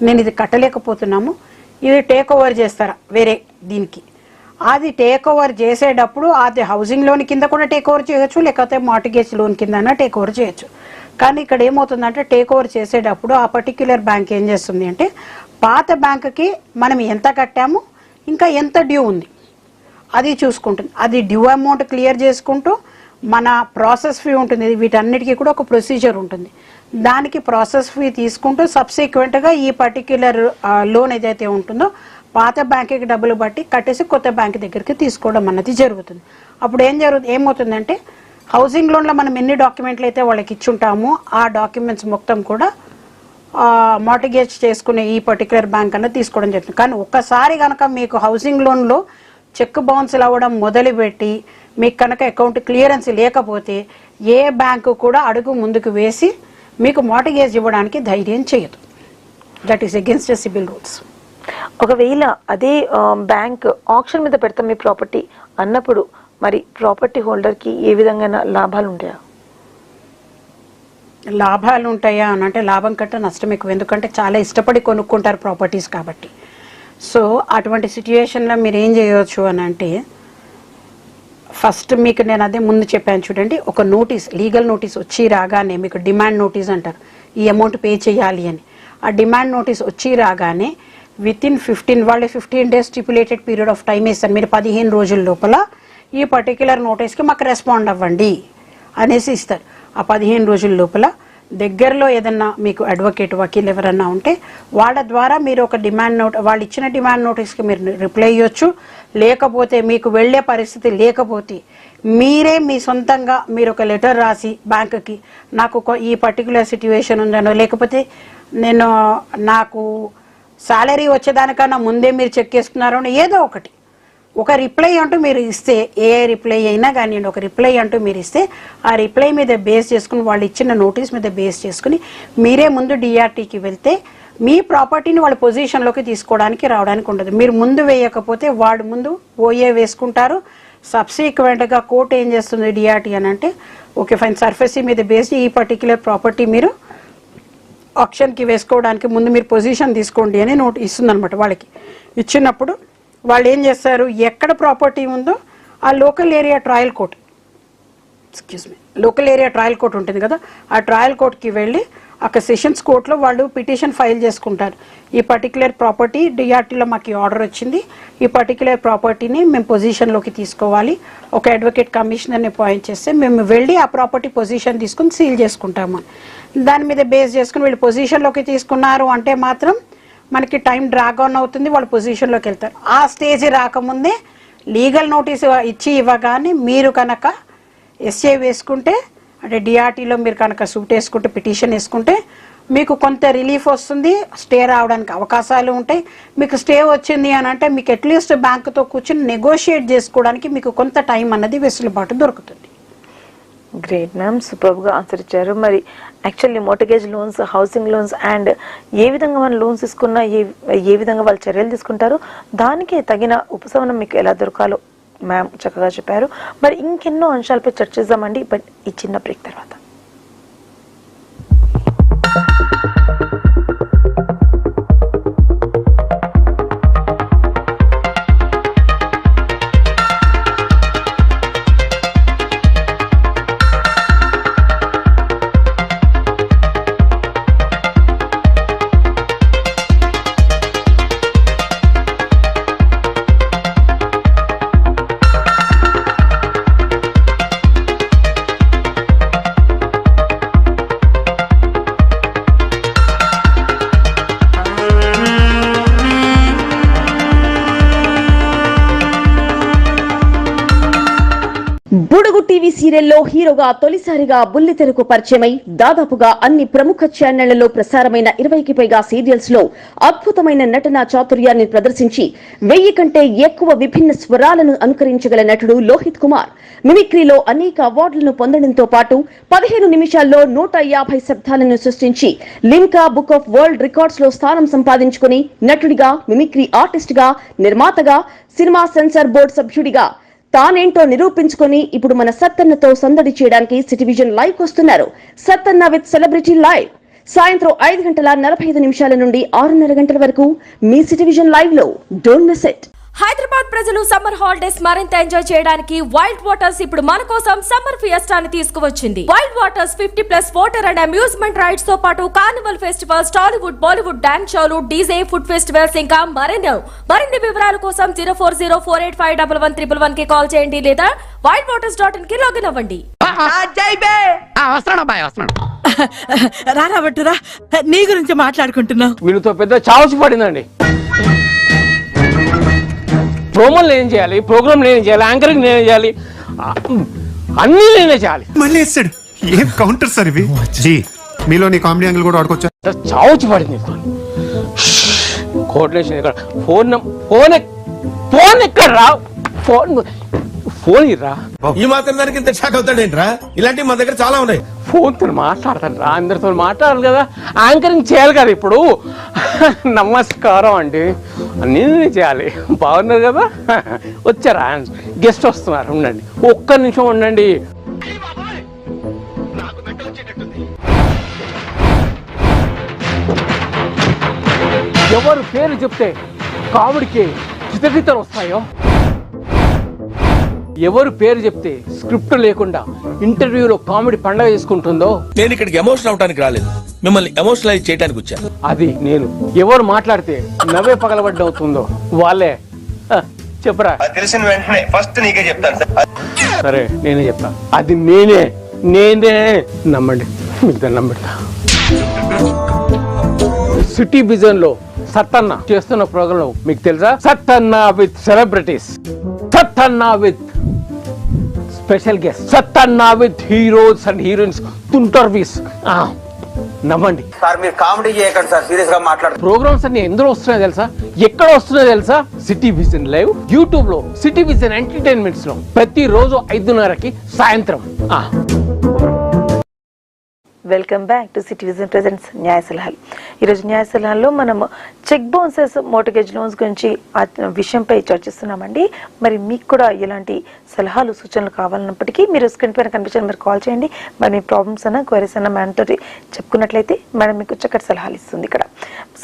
B: నేను ఇది కట్టలేకపోతున్నాము, ఇది టేక్ ఓవర్ చేస్తారా వేరే దీనికి, అది టేక్ ఓవర్ చేసేటప్పుడు అది హౌసింగ్ లోన్ కింద కూడా టేక్ ఓవర్ చేయొచ్చు, లేకపోతే మార్టిగేజ్ లోన్ కింద టేక్ ఓవర్ చేయొచ్చు. కానీ ఇక్కడ ఏమవుతుందంటే టేక్ ఓవర్ చేసేటప్పుడు ఆ పర్టిక్యులర్ బ్యాంక్ ఏం చేస్తుంది అంటే పాత బ్యాంక్కి మనం ఎంత కట్టాము ఇంకా ఎంత డ్యూ ఉంది అది చూసుకుంటుంది. అది డ్యూ అమౌంట్ క్లియర్ చేసుకుంటూ మన ప్రాసెస్ ఫీ ఉంటుంది, వీటన్నిటికీ కూడా ఒక ప్రొసీజర్ ఉంటుంది, దానికి ప్రాసెస్ ఫీ తీసుకుంటూ సబ్సిక్వెంట్గా ఈ పర్టిక్యులర్ లోన్ ఏదైతే ఉంటుందో పాత బ్యాంక్కి డబ్బులు బట్టి కట్టేసి కొత్త బ్యాంక్ దగ్గరికి తీసుకోవడం అన్నది జరుగుతుంది. అప్పుడు ఏమవుతుందంటే హౌసింగ్ లోన్లో మనం ఎన్ని డాక్యుమెంట్లు అయితే వాళ్ళకి ఇచ్చుంటామో ఆ డాక్యుమెంట్స్ మొత్తం కూడా మార్టిగేజ్ చేసుకునే ఈ పర్టికులర్ బ్యాంక్ అన్నది తీసుకోవడం జరుగుతుంది. కానీ ఒక్కసారి కనుక మీకు హౌసింగ్ లోన్లో చెక్ బౌన్స్లు అవ్వడం మొదలుపెట్టి మీకు కనుక అకౌంట్ క్లియరెన్స్ లేకపోతే ఏ బ్యాంకు కూడా అడుగు ముందుకు వేసి మీకు మార్టిగేజ్ ఇవ్వడానికి ధైర్యం చేయదు. That is against the CIBIL rules.
A: ఒకవేళ అదే బ్యాంక్ ఆప్షన్ మీద పెడతాం మీ ప్రాపర్టీ అన్నప్పుడు మరి ప్రాపర్టీ హోల్డర్కి ఏ విధంగా లాభాలు ఉంటాయా?
B: లాభాలు ఉంటాయా అని అంటే లాభం కంటే నష్టం ఎక్కువ, ఎందుకంటే చాలా ఇష్టపడి కొనుక్కుంటారు ప్రాపర్టీస్ కాబట్టి. సో అటువంటి సిచ్యుయేషన్లో మీరు ఏం చేయవచ్చు అని అంటే, ఫస్ట్ మీకు నేను అదే ముందు చెప్పాను చూడండి, ఒక నోటీస్, లీగల్ నోటీస్ వచ్చి రాగానే మీకు డిమాండ్ నోటీస్ అంటారు, ఈ అమౌంట్ పే చేయాలి అని. ఆ డిమాండ్ నోటీస్ వచ్చి రాగానే within 15 days stipulated period of time ఇస్తారు. మీరు 15 రోజుల లోపల ఈ పర్టిక్యులర్ నోటీస్కి మాకు రెస్పాండ్ అవ్వండి అనేసి ఇస్తారు. ఆ 15 రోజుల లోపల దగ్గరలో ఏదన్నా మీకు అడ్వకేట్, వకీల్ ఎవరన్నా ఉంటే వాళ్ళ ద్వారా మీరు ఒక డిమాండ్ వాళ్ళు ఇచ్చిన డిమాండ్ నోటీస్కి మీరు రిప్లై ఇవ్వచ్చు. లేకపోతే మీకు వెళ్ళే పరిస్థితి లేకపోతే మీరే మీ సొంతంగా మీరు ఒక లెటర్ రాసి బ్యాంకుకి, నాకు ఈ పర్టికులర్ సిట్యుయేషన్ ఉందనో, లేకపోతే నాకు శాలరీ వచ్చేదానికన్నా ముందే మీరు చెక్ చేసుకున్నారో, ఏదో ఒకటి ఒక రిప్లై అంటూ మీరు ఇస్తే, ఏ రిప్లై అయినా కానివ్వండి, ఒక రిప్లై అంటూ మీరు ఇస్తే ఆ రిప్లై మీద బేస్ చేసుకుని, వాళ్ళు ఇచ్చిన నోటీస్ మీద బేస్ చేసుకుని మీరే ముందు డిఆర్టీకి వెళ్తే మీ ప్రాపర్టీని వాళ్ళ పొజిషన్లోకి తీసుకోవడానికి రావడానికి ఉండదు. మీరు ముందు వేయకపోతే వాడు ముందు ఓఏ వేసుకుంటారు. సబ్సిక్వెంట్గా కోర్టు ఏం చేస్తుంది డిఆర్టీ అని అంటే, ఓకే ఫైన్, సర్ఫేసీ మీద బేస్ ఈ పర్టిక్యులర్ ప్రాపర్టీ మీరు ఆప్షన్కి వేసుకోవడానికి ముందు మీరు పొజిషన్ తీసుకోండి అని నోట్ ఇస్తుందన్నమాట. వాళ్ళకి ఇచ్చినప్పుడు వాళ్ళు ఏం చేస్తారు, ఎక్కడ ప్రాపర్టీ ఉందో ఆ local area trial court, local area trial court ఉంటుంది కదా, ఆ ట్రయల్ కోర్ట్కి వెళ్ళి అక్కడ సెషన్స్ కోర్టులో వాళ్ళు పిటిషన్ ఫైల్ చేసుకుంటారు. ఈ పర్టికులర్ ప్రాపర్టీ డిఆర్టీలో మాకు ఆర్డర్ వచ్చింది, ఈ పర్టికులర్ ప్రాపర్టీని మేము పొజిషన్లోకి తీసుకోవాలి, ఒక అడ్వకేట్ కమిషనర్ని అపాయింట్ చేస్తే మేము వెళ్ళి ఆ ప్రాపర్టీ పొజిషన్ తీసుకుని సీల్ చేసుకుంటాము. దాని మీద బేస్ చేసుకుని వీళ్ళు పొజిషన్లోకి తీసుకున్నారు అంటే మాత్రం మనకి టైం డ్రాగ్ ఆన్ అవుతుంది, వాళ్ళు పొజిషన్లోకి వెళ్తారు. ఆ స్టేజ్ రాకముందే లీగల్ నోటీస్ ఇచ్చి ఇవ్వగానే మీరు కనుక ఎస్ఏ వేసుకుంటే, అంటే డిఆర్టీలో మీరు కనుక సూట్ వేసుకుంటే, పిటిషన్ వేసుకుంటే మీకు కొంత రిలీఫ్ వస్తుంది, స్టే రావడానికి అవకాశాలు ఉంటాయి. మీకు స్టే వచ్చింది అని అంటే మీకు అట్లీస్ట్ బ్యాంకుతో కూర్చొని నెగోషియేట్ చేసుకోవడానికి మీకు కొంత టైం అన్నది వెసులుబాటు దొరుకుతుంది.
A: గ్రేట్ మ్యామ్, సూపర్గా ఆన్సర్ ఇచ్చారు. మరి actually mortgage loans, housing loans and ఏ విధంగా మనం లోన్స్ తీసుకున్నా ఏ విధంగా వాళ్ళు చర్యలు తీసుకుంటారో దానికి తగిన ఉపశమనం మీకు ఎలా దొరకాలో మ్యామ్ చక్కగా చెప్పారు. మరి ఇంకెన్నో అంశాలపై చర్చిద్దామండి బట్ ఈ చిన్న బ్రేక్ తర్వాత.
C: బుడుగు టీవీ సీరియల్లో హీరోగా తొలిసారిగా బుల్లితెరకు పరిచయమై దాదాపుగా అన్ని ప్రముఖ ఛానళ్లలో ప్రసారమైన 20కి పైగా సీరియల్స్ లో అద్భుతమైన నటనా చాతుర్యాన్ని ప్రదర్శించి 1000 కంటే ఎక్కువ విభిన్న స్వరాలను అనుకరించగల నటుడు లోహిత్ కుమార్ మిమిక్రీలో అనేక అవార్డులను పొందడంతో పాటు 15 నిమిషాల్లో 150 శబ్దాలను సృష్టించి Limca book of world records లో స్థానం సంపాదించుకుని నటుడిగా, మిమిక్రీ ఆర్టిస్ట్ గా, నిర్మాతగా, సినిమా సెన్సార్ బోర్డు సభ్యుడిగా తానేంటో నిరూపించుకొని ఇప్పుడు మన సత్తన్నతో సందడి చేయడానికి సిటీవిజన్ లైవ్ వస్తున్నారు. సత్తన్న విత్ సెలబ్రిటీ లైవ్ సాయంత్రం 5:45 నుండి 6:30 గంటల వరకు మీ సిటీవిజన్ లైవ్ లో. Don't miss it.
D: హైదరాబాద్ ప్రజలు సమ్మర్ హాలిడేస్ మరింత ఎంజాయ్ చేయడానికి వైల్డ్ వాటర్స్ ఇప్పుడు మన కోసం సమ్మర్ ఫియస్టాని తీసుకువచ్చింది. Wild Waters 50+ water and amusement rides తో పాటు carnival festivals, Tollywood, Bollywood dance షోలు, డీజే, ఫుడ్ ఫెస్టివల్స్ ఇంకా మరిన్ని వివరాల కోసం 0404851111 కి కాల్ చేయండి లేదా wildwaters.in కి లాగిన్ అవ్వండి.
E: రాబట్టురా, నీ గురించి మాట్లాడుకుంటున్నావు.
F: వీళ్ళతో పెద్ద చావుసి పడిందండి. ప్రోమోలు నేనేం చేయాలి, ప్రోగ్రామ్ నేనేం చేయాలి, యాంకరింగ్ నేనేం చేయాలి, అన్నీ నేనే చేయాలి.
G: మళ్ళీ వేస్తాడు. ఏం కౌంటర్ సార్ ఇవి? మీలో నీ కామెడీ యాంగిల్ కూడా ఆడుకోవచ్చా?
F: చావుచి పడింది. కోట్లేషన్ ఇక్కడ ఫోన్ ఎక్కడ రా? ఫోన్ ఇర్రా.
H: ఈ మాత్రం దానికి ఇంత షాక్ అవుతాడేంట్రా? ఇలాంటివి మా దగ్గర చాలా ఉన్నాయి.
F: ఫోన్తో మాట్లాడతాను రా, అందరితో మాట్లాడాలి కదా, యాంకరింగ్ చేయాలి కదా. ఇప్పుడు నమస్కారం అండి, నేనే చేయాలి. బాగున్నారు కదా, వచ్చారా? గెస్ట్ వస్తున్నారు, ఉండండి, ఒక్క నిమిషం ఉండండి. ఎవరు పేరు చెప్తే కామెడీకి చితగితలు వస్తాయో, ఎవరు పేరు చెప్తే స్క్రిప్ట్ లేకుండా ఇంటర్వ్యూలో కామెడీ పండగ చేసుకుంటుందో,
H: నేను ఇక్కడికి ఎమోషనల్ అవడానికి రాలేదు, మిమ్మల్ని ఎమోషనలైజ్ చేయడానికి వచ్చాను.
F: అది నేను. ఎవరు మాట్లాడితే నవ్వే పగలబడ్డ అవుతుందో వాళ్ళే. చెప్పరా?
I: తెలిసిన వెంటనే ఫస్ట్ నీకే చెప్తాను సార్.
F: సరే నేనే చెప్తా, అది నేనే నమ్మండి, మీకు దండం పెడతా. సిటీ విజన్ లో సత్తన్న చేస్తున్న ప్రోగ్రామ్ మీకు తెలుసా? Sattanna with celebrities, Sattanna with special guest, Sattanna with heroes and heroines, తుంటర్వీస్. నమ్మండి
I: సార్, మీరు కామెడీ చేయకండి సార్, సీరియస్ గా మాట్లాడు.
F: ప్రోగ్రామ్స్ అన్ని ఎందులో వస్తున్నాయో తెలుసా? ఎక్కడ వస్తున్నాయో తెలుసా? సిటీ విజన్ లైవ్ యూట్యూబ్ లో, సిటీ విజన్ ఎంటర్టైన్మెంట్స్ లో ప్రతిరోజు 5:30కి సాయంత్రం.
A: Welcome back to city vision presents న్యాయ సలహాలు. ఈరోజు న్యాయ సలహాల్లో మనం చెక్ బౌన్సెస్ మోర్టగేజ్ లోన్స్ గురించి విషయంపై చర్చిస్తున్నామండి. మరి మీకు కూడా ఎలాంటి సలహాలు సూచనలు కావాలన్నప్పటికీ మీరు స్క్రీన్ పైన కనిపించిన మీరు కాల్ చేయండి. మరి మీ ప్రాబ్లమ్స్ అన్నా క్వైరీస్ అన్నా మేడం తోటి చెప్పుకున్నట్లయితే మేడం మీకు చక్కటి సలహాలు ఇస్తుంది. ఇక్కడ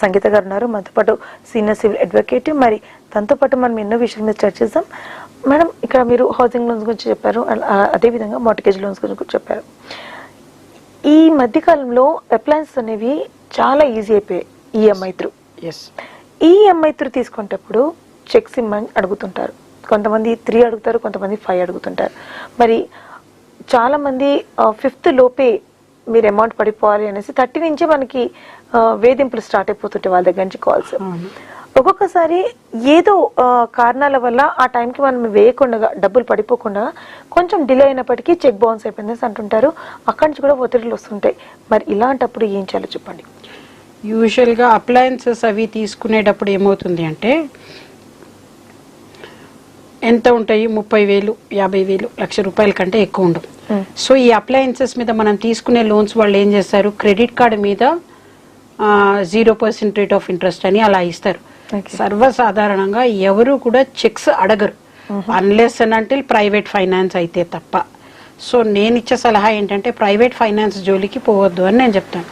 A: సంగీత గారు ఉన్నారు, మనతో పాటు సీనియర్ సివిల్ అడ్వకేట్. మరి తనతో పాటు మనం ఎన్నో విషయాల మీద చర్చిస్తాం. మేడం, ఇక్కడ మీరు హౌసింగ్ లోన్స్ గురించి చెప్పారు, అదేవిధంగా మోర్టగేజ్ లోన్స్ గురించి చెప్పారు. ఈ మధ్యకాలంలో అప్లయన్సెస్ అనేవి చాలా ఈజీ అయిపోయాయి ఈఎంఐ త్రూ. ఈఎంఐ త్రూ తీసుకునేటప్పుడు చెక్స్ ఇమ్మని అడుగుతుంటారు. కొంతమంది 3 అడుగుతారు, కొంతమంది 5 అడుగుతుంటారు. మరి చాలామంది 5th లోపే మీరు అమౌంట్ పడిపోవాలి అనేసి 30 నుంచే మనకి వేధింపులు స్టార్ట్ అయిపోతుంటాయి వాళ్ళ దగ్గర నుంచి కాల్స్. ఒక్కొక్కసారి ఏదో కారణాల వల్ల ఆ టైంకి మనం వేయకుండా డబ్బులు పడిపోకుండా కొంచెం డిలే అయినప్పటికీ చెక్ బౌన్స్ అయిపోయింది అంటుంటారు. అక్కడి నుంచి కూడా ఒత్తిడిలు వస్తుంటాయి. మరి ఇలాంటప్పుడు ఏం చేయాలో చెప్పండి.
B: యూజువల్గా అప్లయన్సెస్ అవి తీసుకునేటప్పుడు ఏమవుతుంది అంటే ఎంత ఉంటాయి? 30,000, 50,000, ₹1,00,000 కంటే ఎక్కువ ఉండవు. సో ఈ అప్లయన్సెస్ మీద మనం తీసుకునే లోన్స్ వాళ్ళు ఏం చేస్తారు, క్రెడిట్ కార్డు మీద 0% రేట్ ఆఫ్ ఇంట్రెస్ట్ అని అలా ఇస్తారు. సర్వసాధారణంగా ఎవరు కూడా చెక్స్ అడగరు, unless and until private finance అయితే తప్ప. సో నేను ఇచ్చే సలహా ఏంటంటే ప్రైవేట్ ఫైనాన్స్ జోలికి పోవద్దు అని నేను చెప్తాను.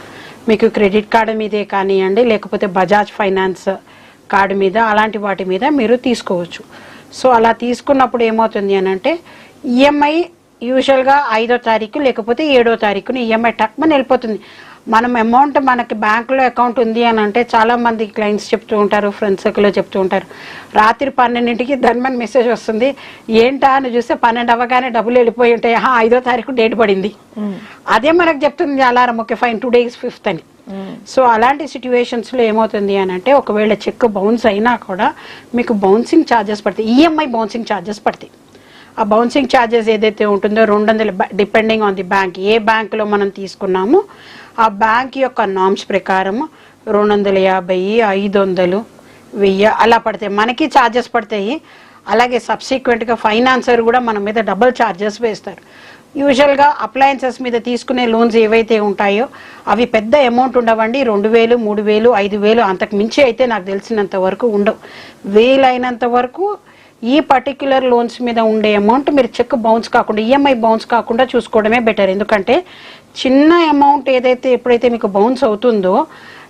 B: మీకు క్రెడిట్ కార్డు మీదే కానివ్వండి, లేకపోతే బజాజ్ ఫైనాన్స్ కార్డు మీద, అలాంటి వాటి మీద మీరు తీసుకోవచ్చు. సో అలా తీసుకున్నప్పుడు ఏమవుతుంది అని అంటే ఈఎంఐ యూజువల్గా 5వ తారీఖు లేకపోతే 7వ తారీఖుని ఈఎంఐ టక్మని వెళ్ళిపోతుంది. మనం అమౌంట్ మనకి బ్యాంకులో అకౌంట్ ఉంది అని అంటే చాలా మంది క్లయింట్స్ చెప్తూ ఉంటారు, ఫ్రెండ్స్ సర్కిల్లో చెప్తూ ఉంటారు, రాత్రి 12ంటికి ధన్మన్ మెసేజ్ వస్తుంది, ఏంటా అని చూస్తే 12 అవ్వగానే డబ్బులు వెళ్ళిపోయి ఉంటాయి, 5వ తారీఖు డేట్ పడింది. అదే మనకు చెప్తుంది alarm, okay fine today is 5th అని. సో అలాంటి సిచ్యువేషన్స్లో ఏమవుతుంది అని అంటే ఒకవేళ చెక్ బౌన్స్ అయినా కూడా మీకు బౌన్సింగ్ ఛార్జెస్ పడతాయి, ఈఎంఐ బౌన్సింగ్ ఛార్జెస్ పడతాయి. ఆ బౌన్సింగ్ ఛార్జెస్ ఏదైతే ఉంటుందో 200 డిపెండింగ్ ఆన్ ది బ్యాంక్, ఏ బ్యాంకులో మనం తీసుకున్నామో ఆ బ్యాంక్ యొక్క నామ్స్ ప్రకారం 250, 500, 1000 అలా పడతాయి, మనకి ఛార్జెస్ పడతాయి. అలాగే సబ్సిక్వెంట్గా ఫైనాన్సర్ కూడా మన మీద డబుల్ ఛార్జెస్ వేస్తారు. యూజువల్గా అప్లయన్సెస్ మీద తీసుకునే లోన్స్ ఏవైతే ఉంటాయో అవి పెద్ద అమౌంట్ ఉండవండి, 2,000, 3,000, 5,000 అంతకు మించి అయితే నాకు తెలిసినంత వరకు ఉండవు. వీలైనంత వరకు ఈ పర్టిక్యులర్ లోన్స్ మీద ఉండే అమౌంట్ మీరు చెక్ బౌన్స్ కాకుండా, ఈఎంఐ బౌన్స్ కాకుండా చూసుకోవడమే బెటర్. ఎందుకంటే చిన్న అమౌంట్ ఏదైతే ఎప్పుడైతే మీకు బౌన్స్ అవుతుందో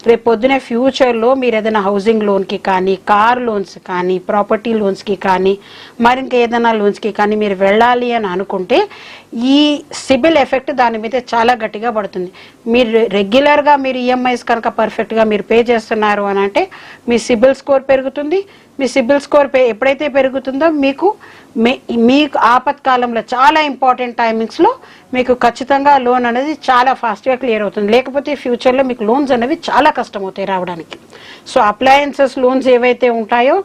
B: రేపు పొద్దునే ఫ్యూచర్లో మీరు ఏదైనా హౌసింగ్ లోన్కి కానీ, కార్ లోన్స్ కానీ, ప్రాపర్టీ లోన్స్కి కానీ, మరి ఇంకా ఏదైనా లోన్స్కి కానీ మీరు వెళ్ళాలి అని అనుకుంటే ఈ సిబిల్ ఎఫెక్ట్ దాని మీద చాలా గట్టిగా పడుతుంది. మీరు రెగ్యులర్గా మీరు ఈఎంఐస్ కనుక పర్ఫెక్ట్గా మీరు పే చేస్తున్నారు అని అంటే మీ సిబిల్ స్కోర్ పెరుగుతుంది. మీ సిబిల్ స్కోర్ ఎప్పుడైతే పెరుగుతుందో మీకు ఆపత్కాలంలో చాలా ఇంపార్టెంట్ టైమింగ్స్లో మీకు ఖచ్చితంగా లోన్ అనేది చాలా ఫాస్ట్గా క్లియర్ అవుతుంది. లేకపోతే ఫ్యూచర్లో మీకు లోన్స్ అనేవి చాలా కష్టమవుతాయి రావడానికి. సో అప్లయన్సెస్ లోన్స్ ఏవైతే ఉంటాయో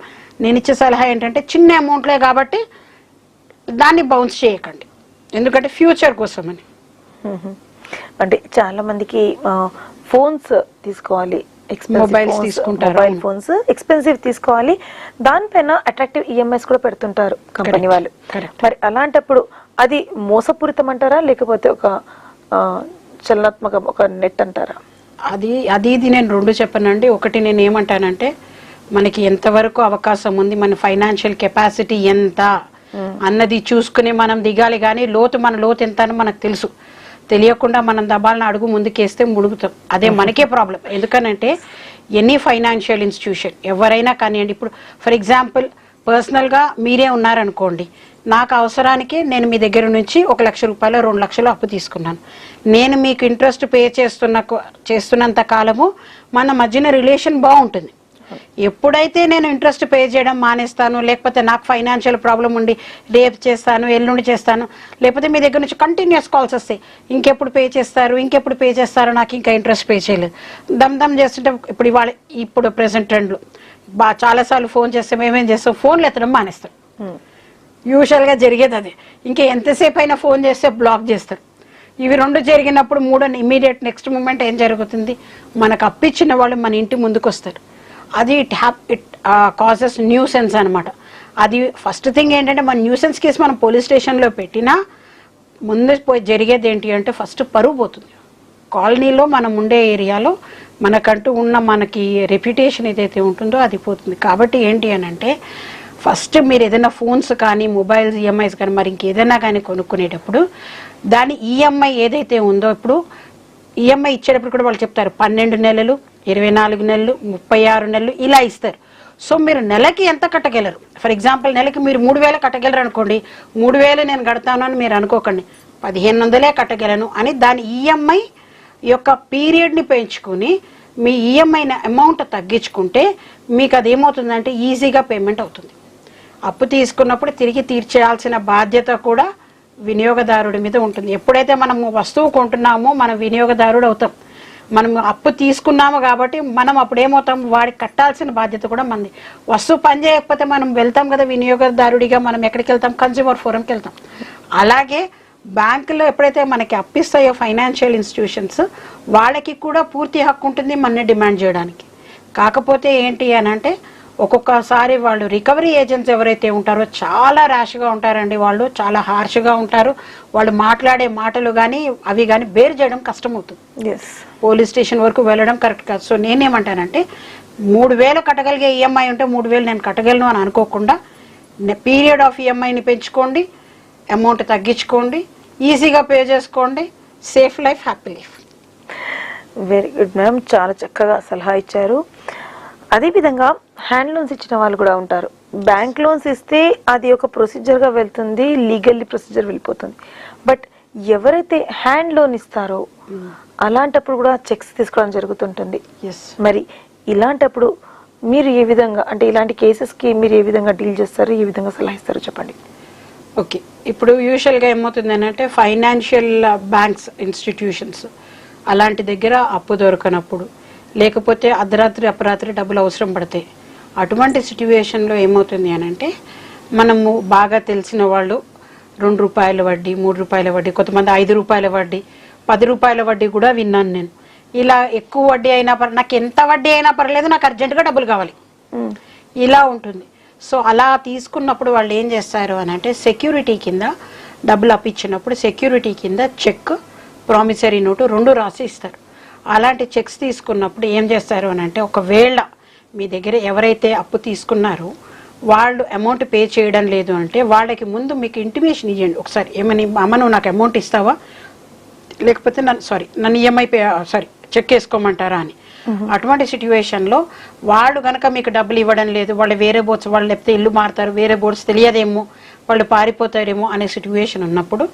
B: నేను ఇచ్చే సలహా ఏంటంటే చిన్న అమౌంట్లే కాబట్టి దాన్ని బౌన్స్ చేయకండి, ఎందుకంటే ఫ్యూచర్ కోసమని.
A: అంటే చాలా మందికి ఫోన్స్ తీసుకోవాలి,
B: మొబైల్స్ తీసుకుంటారు.
A: మొబైల్ ఫోన్స్ ఎక్స్పెన్సివ్ తీసుకోవాలి, దానిపైన అట్రాక్టివ్ ఈఎంఐస్ కూడా పెడుతుంటారు కంపెనీ వాళ్ళు. మరి అలాంటప్పుడు అది మోసపూరితం అంటారా, లేకపోతే ఒక చలనాత్మక ఒక నెట్ అంటారా?
B: ఇది నేను రెండు చెప్పానండి. ఒకటి నేను ఏమంటానంటే, మనకి ఎంతవరకు అవకాశం ఉంది, మన ఫైనాన్షియల్ కెపాసిటీ ఎంత అన్నది చూసుకుని మనం దిగాలి. కానీ మన లోతు ఎంత అని మనకు తెలుసు. తెలియకుండా మనం దబాలను అడుగు ముందుకేస్తే ముడుగుతాం. అదే మనకే ప్రాబ్లం. ఎందుకనంటే ఎనీ ఫైనాన్షియల్ ఇన్స్టిట్యూషన్ ఎవరైనా కానివ్వండి, ఇప్పుడు ఫర్ ఎగ్జాంపుల్ పర్సనల్గా మీరే ఉన్నారనుకోండి, నాకు అవసరానికి నేను మీ దగ్గర నుంచి 1 లక్ష రూపాయలు 2 లక్షలు అప్పు తీసుకున్నాను. నేను మీకు ఇంట్రెస్ట్ పే చేస్తున్నంత కాలము మన మధ్యన రిలేషన్ బాగుంటుంది. ఎప్పుడైతే నేను ఇంట్రెస్ట్ పే చేయడం మానేస్తాను, లేకపోతే నాకు ఫైనాన్షియల్ ప్రాబ్లం ఉండి రేపు చేస్తాను, ఎల్లుండి చేస్తాను, లేకపోతే మీ దగ్గర నుంచి కంటిన్యూస్ కాల్స్ వస్తాయి, ఇంకెప్పుడు పే చేస్తారు, నాకు ఇంకా ఇంట్రెస్ట్ పే చేయలేదు, దమ్ చేస్తుంటే ఇప్పుడు ప్రెసెంట్ ట్రెండ్లో చాలాసార్లు ఫోన్ చేస్తే మేమేం చేస్తాం, ఫోన్లు ఎత్తడం మానేస్తాం. యూజువల్గా జరిగేది అదే. ఇంకా ఎంతసేపు అయినా ఫోన్ చేస్తే బ్లాక్ చేస్తారు. ఇవి రెండు జరిగినప్పుడు ఇమీడియట్ నెక్స్ట్ మూమెంట్ ఏం జరుగుతుంది, మనకు అప్పిచ్చిన వాళ్ళు మన ఇంటి ముందుకు వస్తారు. అది ఇట్ కాజెస్ న్యూసెన్స్ అనమాట. అది ఫస్ట్ థింగ్ ఏంటంటే, మన న్యూసెన్స్ కేసు మనం పోలీస్ స్టేషన్లో పెట్టినా ముందు జరిగేది ఏంటి అంటే, ఫస్ట్ పరువు పోతుంది. కాలనీలో మనం ఉండే ఏరియాలో మనకంటూ ఉన్న మనకి రెప్యుటేషన్ ఏదైతే ఉంటుందో అది పోతుంది. కాబట్టి ఏంటి అని అంటే, ఫస్ట్ మీరు ఏదైనా ఫోన్స్ కానీ మొబైల్స్ ఈఎంఐస్ కానీ మరి ఇంకేదైనా కానీ కొనుక్కునేటప్పుడు దాని ఈఎంఐ ఏదైతే ఉందో, ఇప్పుడు ఈఎంఐ ఇచ్చేటప్పుడు కూడా వాళ్ళు చెప్తారు 12 నెలలు, 24 నెలలు, 36 నెలలు ఇలా ఇస్తారు. సో మీరు నెలకి ఎంత కట్టగలరు? ఫర్ ఎగ్జాంపుల్ నెలకి మీరు 3,000 కట్టగలరు అనుకోండి, 3,000 నేను కడతాను అని మీరు అనుకోకండి, 1,500 కట్టగలను అని దాని ఈఎంఐ యొక్క పీరియడ్ని పెంచుకుని మీ ఈఎంఐ అమౌంట్ తగ్గించుకుంటే మీకు అది ఏమవుతుందంటే ఈజీగా పేమెంట్ అవుతుంది. అప్పు తీసుకున్నప్పుడు తిరిగి తీర్చేయాల్సిన బాధ్యత కూడా వినియోగదారుడి మీద ఉంటుంది. ఎప్పుడైతే మనం వస్తువు కొంటున్నామో మనం వినియోగదారుడు అవుతాం. మనం అప్పు తీసుకున్నాము కాబట్టి మనం అప్పుడు ఏమవుతాం, వాడికి కట్టాల్సిన బాధ్యత కూడా మనది. వస్తువు పని చేయకపోతే మనం వెళ్తాం కదా వినియోగదారుడిగా, మనం ఎక్కడికి వెళ్తాం, కన్స్యూమర్ ఫోరంకి వెళ్తాం. అలాగే బ్యాంకులో ఎప్పుడైతే మనకి అప్పిస్తాయో ఫైనాన్షియల్ ఇన్స్టిట్యూషన్స్, వాళ్ళకి కూడా పూర్తి హక్కు ఉంటుంది మనని డిమాండ్ చేయడానికి. కాకపోతే ఏంటి అని అంటే, ఒక్కొక్కసారి వాళ్ళు రికవరీ ఏజెంట్స్ ఎవరైతే ఉంటారో చాలా ర్యాష్గా ఉంటారండి. వాళ్ళు చాలా హార్ష్గా ఉంటారు. వాళ్ళు మాట్లాడే మాటలు కానీ అవి కానీ బేర్ చేయడం కష్టమవుతుంది. పోలీస్ స్టేషన్ వరకు వెళ్ళడం కరెక్ట్ కాదు. సో నేనేమంటానంటే, 3,000 కట్టగలిగే ఈఎంఐ ఉంటే 3,000 నేను కట్టగలను అని అనుకోకుండా పీరియడ్ ఆఫ్ ఈఎంఐని పెంచుకోండి, అమౌంట్ తగ్గించుకోండి, ఈజీగా పే చేసుకోండి. Safe life, happy life.
A: Very good ma'am, చాలా చక్కగా సలహా ఇచ్చారు. అదేవిధంగా హ్యాండ్ లోన్స్ ఇచ్చిన వాళ్ళు కూడా ఉంటారు. బ్యాంక్ లోన్స్ ఇస్తే అది ఒక ప్రొసీజర్గా వెళ్తుంది, లీగల్లీ ప్రొసీజర్ వెళ్ళిపోతుంది. బట్ ఎవరైతే హ్యాండ్ లోన్ ఇస్తారో అలాంటప్పుడు కూడా చెక్స్ తీసుకోవడం జరుగుతుంటుంది. మరి ఇలాంటప్పుడు మీరు ఏ విధంగా, అంటే ఇలాంటి కేసెస్కి మీరు ఏ విధంగా డీల్ చేస్తారు, ఏ విధంగా సలహా ఇస్తారు చెప్పండి.
B: ఓకే, ఇప్పుడు యూజువల్గా ఏమవుతుంది అంటే, ఫైనాన్షియల్ బ్యాంక్స్ ఇన్స్టిట్యూషన్స్ అలాంటి దగ్గర అప్పు దొరకనప్పుడు, లేకపోతే అపరాత్రి డబ్బులు అవసరం పడతాయి. అటువంటి సిట్యువేషన్లో ఏమవుతుంది అని అంటే, మనము బాగా తెలిసిన వాళ్ళు 2 రూపాయల వడ్డీ, 3 రూపాయల వడ్డీ, కొంతమంది 5 రూపాయల వడ్డీ, 10 రూపాయల వడ్డీ కూడా విన్నాను నేను. ఇలా ఎక్కువ వడ్డీ అయినా నాకు ఎంత వడ్డీ అయినా పర్లేదు, నాకు అర్జెంటుగా డబ్బులు కావాలి, ఇలా ఉంటుంది. సో అలా తీసుకున్నప్పుడు వాళ్ళు ఏం చేస్తారు అని అంటే, సెక్యూరిటీ కింద డబ్బులు అప్పించినప్పుడు సెక్యూరిటీ కింద చెక్, ప్రామిసరీ నోటు 2 రాసి ఇస్తారు. అలాంటి చెక్స్ తీసుకున్నప్పుడు ఏం చేస్తారు అని అంటే, ఒకవేళ మీ దగ్గర ఎవరైతే అప్పు తీసుకున్నారో వాళ్ళు అమౌంట్ పే చేయడం లేదు అంటే, వాళ్ళకి ముందు మీకు ఇంటిమేషన్ ఇవ్వండి ఒకసారి. ఏమని, అమ్మ నువ్వు నాకు అమౌంట్ ఇస్తావా, లేకపోతే నన్ను ఈఎంఐ చెక్ వేసుకోమంటారా అని. అటువంటి సిట్యువేషన్లో వాళ్ళు కనుక మీకు డబ్బులు ఇవ్వడం లేదు, వాళ్ళు వేరే బోర్డ్స్, వాళ్ళు లేకపోతే ఇల్లు మారుతారు, వేరే బోర్డ్స్ తెలియదేమో, వాళ్ళు పారిపోతారేమో అనే సిట్యువేషన్ ఉన్నప్పుడు,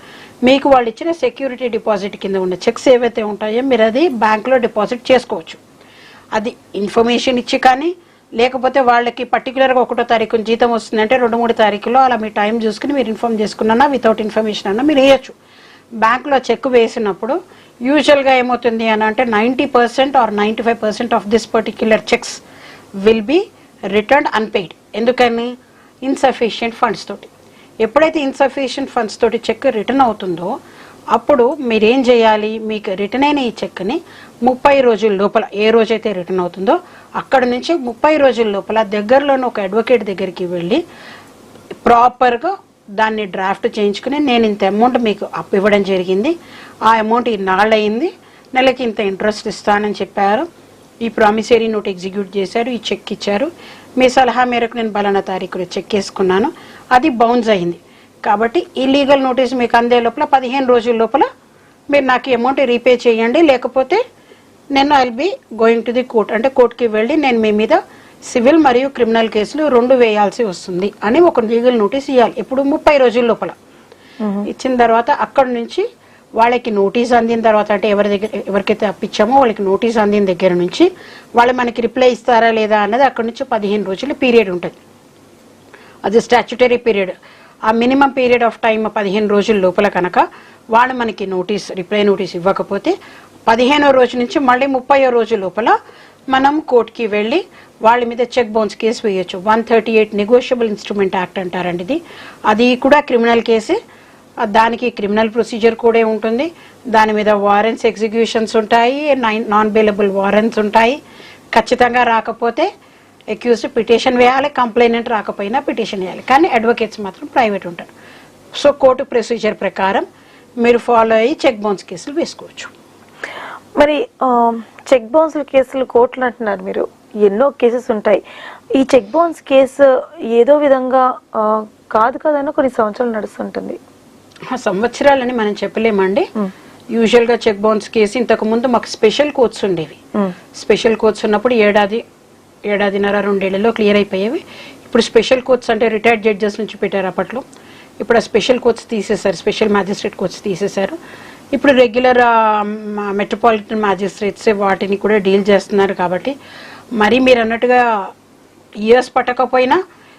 B: మీకు వాళ్ళు ఇచ్చిన సెక్యూరిటీ డిపాజిట్ కింద ఉన్న చెక్స్ ఏవైతే ఉంటాయో మీరు అది బ్యాంకులో డిపాజిట్ చేసుకోవచ్చు. అది ఇన్ఫర్మేషన్ ఇచ్చి కానీ, లేకపోతే వాళ్ళకి పర్టికులర్గా 1వ తారీఖున జీతం వస్తుందంటే 2-3 తారీఖులో అలా మీ టైం చూసుకుని మీరు ఇన్ఫార్మ్ చేసుకున్నా, వితౌట్ ఇన్ఫర్మేషన్ అన్నా మీరు వేయచ్చు. బ్యాంకులో చెక్ వేసినప్పుడు యూజువల్గా ఏమవుతుంది అని అంటే, 90% or 95% of this particular cheques will be return unpaid. ఎందుకని, ఇన్సఫిషియంట్ ఫండ్స్ తోటి. ఎప్పుడైతే ఇన్సఫిషియంట్ ఫండ్స్ తోటి చెక్ రిటర్న్ అవుతుందో అప్పుడు మీరేం చేయాలి, మీకు రిటర్న్ అయిన ఈ చెక్ని 30 రోజుల లోపల, ఏ రోజైతే రిటర్న్ అవుతుందో అక్కడ నుంచి 30 రోజుల లోపల దగ్గరలోని ఒక అడ్వకేట్ దగ్గరికి వెళ్ళి ప్రాపర్గా దాన్ని డ్రాఫ్ట్ చేయించుకుని, నేను ఇంత అమౌంట్ మీకు అప్పు ఇవ్వడం జరిగింది, ఆ అమౌంట్ ఇన్నాళ్ళు అయింది, నెలకి ఇంత ఇంట్రెస్ట్ ఇస్తానని చెప్పారు, ఈ ప్రామిసరీ నోట్ ఎగ్జిక్యూట్ చేశారు, ఈ చెక్ ఇచ్చారు, మీ సలహా మేరకు నేను పలానా తారీఖులో చెక్ వేసుకున్నాను, అది బౌన్స్ అయింది కాబట్టి ఈ లీగల్ నోటీస్ మీకు అందే లోపల 15 రోజుల లోపల మీరు నాకు ఈ అమౌంట్ రీపే చేయండి, లేకపోతే నేను I'll be going to the court, అంటే కోర్టుకి వెళ్ళి నేను మీ మీద సివిల్ మరియు క్రిమినల్ కేసులు 2 వేయాల్సి వస్తుంది అని ఒక లీగల్ నోటీస్ ఇవ్వాలి. ఇప్పుడు 30 రోజుల లోపల ఇచ్చిన తర్వాత అక్కడ నుంచి వాళ్ళకి నోటీస్ అందిన తర్వాత, అంటే ఎవరికైతే అప్పించామో వాళ్ళకి నోటీస్ అందిన దగ్గర నుంచి వాళ్ళు మనకి రిప్లై ఇస్తారా లేదా అన్నది అక్కడ నుంచి 15 రోజుల పీరియడ్ ఉంటుంది. అది స్టాచ్యుటరీ పీరియడ్. ఆ మినిమం పీరియడ్ ఆఫ్ టైం 15 రోజుల లోపల కనుక వాళ్ళు మనకి రిప్లై నోటీస్ ఇవ్వకపోతే 15వ రోజు నుంచి మళ్ళీ 30వ రోజు లోపల మనం కోర్టుకి వెళ్ళి వాళ్ళ మీద చెక్ బౌన్స్ కేసు వేయొచ్చు. 138 నెగోషియబుల్ ఇన్స్ట్రుమెంట్ యాక్ట్ అంటారండి ఇది. అది కూడా క్రిమినల్ కేసే, దానికి క్రిమినల్ ప్రొసీజర్ కూడా ఉంటుంది, దాని మీద వారెంట్స్ ఎగ్జిక్యూషన్స్ ఉంటాయి, నాన్ బెయిలబుల్ వారెంట్స్ ఉంటాయి. ఖచ్చితంగా రాకపోతే అక్యూజ్డ్ పిటిషన్ వేయాలి, కంప్లైనెంట్ రాకపోయినా పిటిషన్ వేయాలి, కానీ అడ్వకేట్స్ మాత్రం ప్రైవేట్ ఉంటారు. సో కోర్టు ప్రొసీజర్ ప్రకారం మీరు ఫాలో అయ్యి చెక్ బౌన్స్ కేసులు వేసుకోవచ్చు.
A: మరి చెక్ బౌన్స్ కేసులు కోర్టులు అంటున్నారు మీరు, ఎన్నో కేసెస్ ఉంటాయి. ఈ చెక్ బౌన్స్ కేసు ఏదో విధంగా కాదు కదనో కొన్ని సంవత్సరాలు నడుస్తుంటుంది.
B: సంవత్సరాలని మనం చెప్పలేమండి. యూజువల్గా చెక్ బౌన్స్ కేసు ఇంతకు ముందు మాకు స్పెషల్ కోర్ట్స్ ఉండేవి. స్పెషల్ కోర్ట్స్ ఉన్నప్పుడు ఏడాదిన్నర 2 ఏళ్లలో క్లియర్ అయిపోయేవి. ఇప్పుడు స్పెషల్ కోర్ట్స్ అంటే రిటైర్డ్ జడ్జెస్ నుంచి పెట్టారు అప్పట్లో. ఇప్పుడు ఆ స్పెషల్ కోర్ట్స్ తీసేశారు, స్పెషల్ మ్యాజిస్ట్రేట్ కోర్ట్స్ తీసేశారు. ఇప్పుడు రెగ్యులర్ మెట్రోపాలిటన్ మ్యాజిస్ట్రేట్స్ వాటిని కూడా డీల్ చేస్తున్నారు. కాబట్టి మరి మీరు అన్నట్టుగా ఇయర్స్ పట్టకపోయినా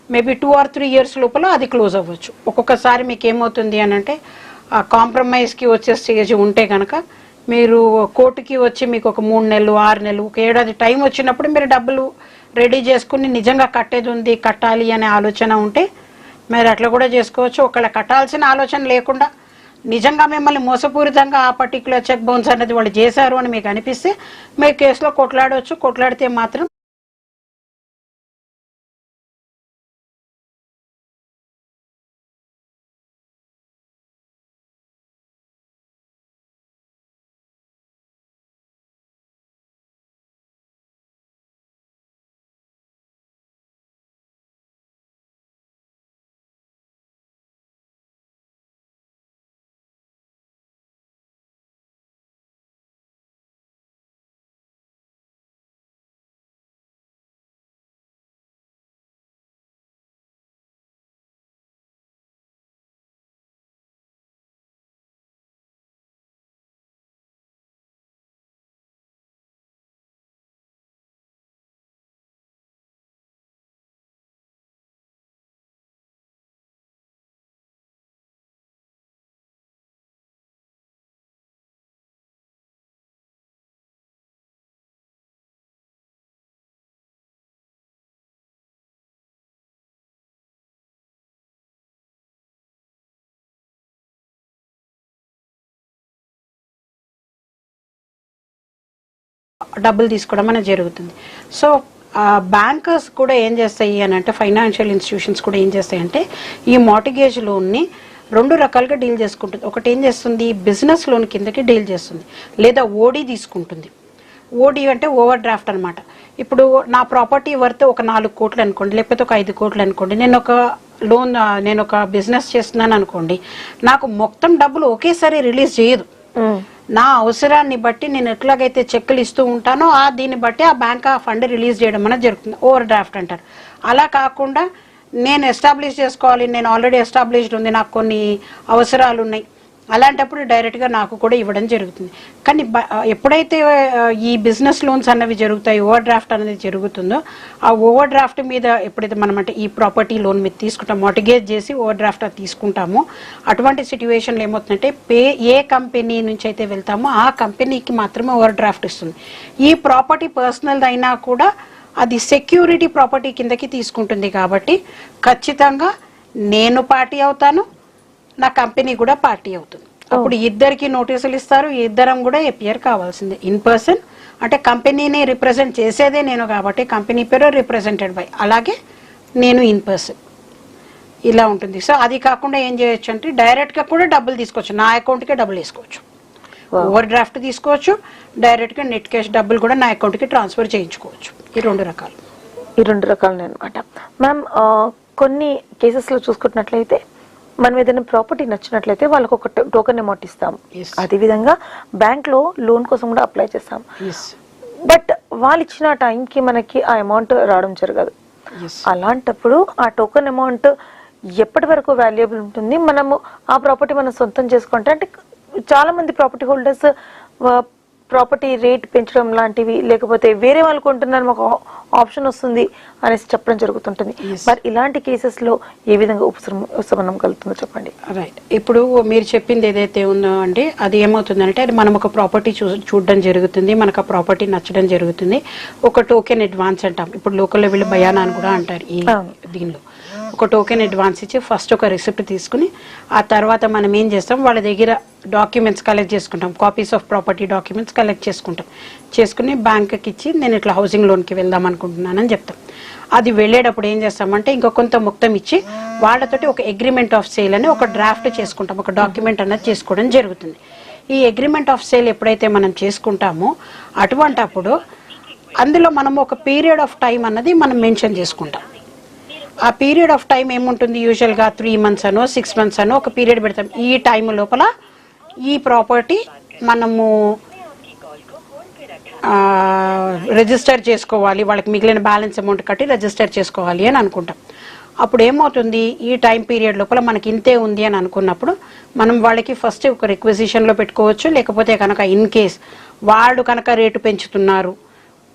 B: మేబీ 2 or 3 years లోపల అది క్లోజ్ అవ్వచ్చు. ఒక్కొక్కసారి మీకు ఏమవుతుంది అని అంటే కాంప్రమైజ్కి వచ్చే స్టేజ్ ఉంటే కనుక మీరు కోర్టుకి వచ్చి మీకు ఒక 3 నెలలు 6 నెలలు 1 ఏడాది టైం వచ్చినప్పుడు మీరు డబ్బులు రెడీ చేసుకుని నిజంగా కట్టేది ఉంది, కట్టాలి అనే ఆలోచన ఉంటే మీరు అట్లా కూడా చేసుకోవచ్చు. ఒకవేళ కట్టాల్సిన ఆలోచన లేకుండా నిజంగా మిమ్మల్ని మోసపూరితంగా ఆ పర్టికులర్ చెక్ బౌన్స్ అనేది వాళ్ళు చేశారు అని మీకు అనిపిస్తే మీరు కేసులో కొట్లాడవచ్చు. కొట్లాడితే మాత్రం డబ్బులు తీసుకోవడం అనేది జరుగుతుంది. సో బ్యాంకర్స్ కూడా ఏం చేస్తాయి అని అంటే, ఫైనాన్షియల్ ఇన్స్టిట్యూషన్స్ కూడా ఏం చేస్తాయి అంటే ఈ మార్టిగేజ్ లోన్ని 2 రకాలుగా డీల్ చేసుకుంటుంది. ఒకటి ఏం చేస్తుంది, బిజినెస్ లోన్ కిందకి డీల్ చేస్తుంది, లేదా ఓడీ తీసుకుంటుంది. ఓడీ అంటే ఓవర్ డ్రాఫ్ట్ అనమాట. ఇప్పుడు నా ప్రాపర్టీ వర్త్ ఒక 4 కోట్లు అనుకోండి, లేకపోతే ఒక 5 కోట్లు అనుకోండి, నేను ఒక బిజినెస్ చేస్తున్నాను అనుకోండి, నాకు మొత్తం డబ్బులు ఒకేసారి రిలీజ్ చేయదు. నా అవసరాన్ని బట్టి నేను ఎట్లాగైతే చెక్కులు ఇస్తూ ఉంటానో దీన్ని బట్టి ఆ బ్యాంక్ ఆ ఫండ్ రిలీజ్ చేయడం అనేది జరుగుతుంది. ఓవర్ డ్రాఫ్ట్ అంటారు. అలా కాకుండా నేను ఎస్టాబ్లిష్ చేసుకోవాలి, నేను ఆల్రెడీ ఎస్టాబ్లిష్డ్ ఉంది, నాకు కొన్ని అవసరాలు ఉన్నాయి, అలాంటప్పుడు డైరెక్ట్గా నాకు కూడా ఇవ్వడం జరుగుతుంది. కానీ ఎప్పుడైతే ఈ బిజినెస్ లోన్స్ అన్నవి జరుగుతాయి, ఓవర్ డ్రాఫ్ట్ అనేది జరుగుతుందో, ఆ ఓవర్ డ్రాఫ్ట్ మీద ఎప్పుడైతే మనం అంటే ఈ ప్రాపర్టీ లోన్ మీద తీసుకుంటాం, మార్టిగేజ్ చేసి ఓవర్ డ్రాఫ్ట్ తీసుకుంటామో, అటువంటి సిచ్యువేషన్లో ఏమవుతుందంటే ఏ కంపెనీ నుంచి అయితే వెళ్తామో ఆ కంపెనీకి మాత్రమే ఓవర్ డ్రాఫ్ట్ ఇస్తుంది. ఈ ప్రాపర్టీ పర్సనల్ అయినా కూడా అది సెక్యూరిటీ ప్రాపర్టీ కిందకి తీసుకుంటుంది. కాబట్టి ఖచ్చితంగా నేను పార్టీ అవుతాను, నా కంపెనీ కూడా పార్టీ అవుతుంది. అప్పుడు ఇద్దరికి నోటీసులు ఇస్తారు, ఇద్దరం కూడా ఎపియర్ కావాల్సిందే ఇన్ పర్సన్. అంటే కంపెనీని రిప్రజెంట్ చేసేదే నేను కాబట్టి కంపెనీ పేరు రిప్రజెంటెడ్ బై, అలాగే నేను ఇన్ పర్సన్ ఇలా ఉంటుంది. సో అది కాకుండా ఏం చేయొచ్చు అంటే డైరెక్ట్గా కూడా డబ్బులు తీసుకోవచ్చు, నా అకౌంట్కే డబ్బులు వేసుకోవచ్చు, ఓవర్ డ్రాఫ్ట్ తీసుకోవచ్చు, డైరెక్ట్గా నెట్ క్యాష్ డబ్బులు కూడా నా అకౌంట్కి ట్రాన్స్ఫర్ చేయించుకోవచ్చు. ఈ రెండు రకాలు
A: అనమాట. మ్యామ్ కొన్ని కేసెస్లో చూసుకున్నట్లయితే మనం ఏదైనా ప్రాపర్టీ నచ్చినట్లయితే వాళ్ళకు ఒక టోకెన్ అమౌంట్ ఇస్తాం, అదేవిధంగా బ్యాంక్లో లోన్ కోసం కూడా అప్లై చేస్తాం. బట్ వాళ్ళు ఇచ్చిన టైంకి మనకి ఆ అమౌంట్ రావడం జరగదు. అలాంటప్పుడు ఆ టోకెన్ అమౌంట్ ఎప్పటి వరకు వాల్యుయబుల్ ఉంటుంది? మనము ఆ ప్రాపర్టీ మనం సొంతం చేసుకుంటే, అంటే చాలా మంది ప్రాపర్టీ హోల్డర్స్ ప్రాపర్టీ రేట్ పెంచడం లాంటివి, లేకపోతే వేరే వాళ్ళు కొంటున్నారు మాకు ఆప్షన్ వస్తుంది అనేసి చెప్పడం జరుగుతుంటుంది. మరి ఇలాంటి కేసెస్ లో ఏ విధంగా ఉపశమనం కలుగుతుందో చెప్పండి.
B: రైట్, ఇప్పుడు మీరు చెప్పింది ఏదైతే ఉందో అండి, అది ఏమవుతుందంటే అది మనం ఒక ప్రాపర్టీ చూడడం జరుగుతుంది, మనకు ఆ ప్రాపర్టీ నచ్చడం జరుగుతుంది, ఒక టోకెన్ అడ్వాన్స్ అంటాం. ఇప్పుడు లోకల్లో వీళ్ళు బయానా అని కూడా అంటారు. ఈ దీనిలో ఒక టోకెన్ అడ్వాన్స్ ఇచ్చి ఫస్ట్ ఒక రిసిప్ట్ తీసుకుని ఆ తర్వాత మనం ఏం చేస్తాం, వాళ్ళ దగ్గర డాక్యుమెంట్స్ కలెక్ట్ చేసుకుంటాం, copies of property documents collect చేసుకుని బ్యాంక్కి ఇచ్చి నేను ఇట్లా హౌసింగ్ లోన్కి వెళ్దాం అనుకుంటున్నానని చెప్తాం. అది వెళ్ళేటప్పుడు ఏం చేస్తామంటే ఇంకా కొంత మొత్తం ఇచ్చి వాళ్ళతోటి ఒక అగ్రిమెంట్ ఆఫ్ సేల్ అని ఒక డ్రాఫ్ట్ చేసుకుంటాం, ఒక డాక్యుమెంట్ అన్నది చేసుకోవడం జరుగుతుంది. ఈ అగ్రిమెంట్ ఆఫ్ సేల్ ఎప్పుడైతే మనం చేసుకుంటామో అటువంటప్పుడు అందులో మనం ఒక పీరియడ్ ఆఫ్ టైం అన్నది మనం మెన్షన్ చేసుకుంటాం. ఆ పీరియడ్ ఆఫ్ టైం ఏముంటుంది, యూజువల్గా 3 months అనో 6 months అనో ఒక పీరియడ్ పెడతాం. ఈ టైం లోపల ఈ ప్రాపర్టీ మనము రిజిస్టర్ చేసుకోవాలి, వాళ్ళకి మిగిలిన బ్యాలెన్స్ అమౌంట్ కట్టి రిజిస్టర్ చేసుకోవాలి అని అనుకుంటాం. అప్పుడు ఏమవుతుంది, ఈ టైం పీరియడ్ లోపల మనకి ఇంతే ఉంది అని అనుకున్నప్పుడు మనం వాళ్ళకి ఫస్ట్ ఒక రిక్వెజిషన్లో పెట్టుకోవచ్చు. లేకపోతే కనుక ఇన్ కేస్ వాళ్ళు కనుక రేటు పెంచుతున్నారు,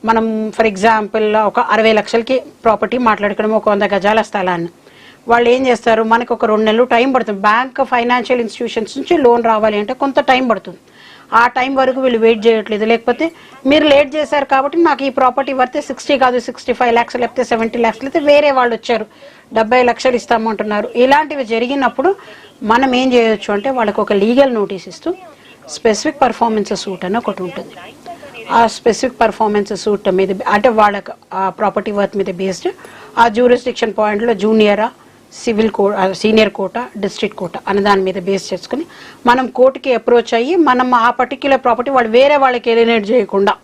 B: మనం ఫర్ ఎగ్జాంపుల్ ఒక 60 లక్షలకి ప్రాపర్టీ మాట్లాడుకోవడం, ఒక 100 గజాల స్థలాన్ని, వాళ్ళు ఏం చేస్తారు, మనకు ఒక 2 నెలలు టైం పడుతుంది. బ్యాంక్ ఫైనాన్షియల్ ఇన్స్టిట్యూషన్స్ నుంచి లోన్ రావాలి అంటే కొంత టైం పడుతుంది. ఆ టైం వరకు వీళ్ళు వెయిట్ చేయట్లేదు, లేకపోతే మీరు లేట్ చేశారు కాబట్టి నాకు ఈ ప్రాపర్టీ వర్తే 60 కాదు 65 lakhs లేకపోతే 70 lakhs, లేకపోతే వేరే వాళ్ళు వచ్చారు 70 లక్షలు ఇస్తామంటున్నారు. ఇలాంటివి జరిగినప్పుడు మనం ఏం చేయొచ్చు అంటే వాళ్ళకి ఒక లీగల్ నోటీస్ ఇస్తూ స్పెసిఫిక్ పర్ఫార్మెన్స్ సూట్ అని ఒకటి ఉంటుంది. ఆ స్పెసిఫిక్ పర్ఫార్మెన్స్ సూట్ మీద అంటే వాళ్ళకి ఆ ప్రాపర్టీ వర్త్ మీద బేస్డ్ ఆ జ్యూరిస్డిక్షన్ పాయింట్లో జూనియరా, సివిల్ కోర్ట్, సీనియర్ కోర్టా, డిస్ట్రిక్ట్ కోర్టా అనే దాని మీద బేస్ చేసుకుని మనం కోర్టుకి అప్రోచ్ అయ్యి మనం ఆ పర్టిక్యులర్ ప్రాపర్టీ వాళ్ళు వేరే వాళ్ళకి ఎలినేట్ చేయకుండా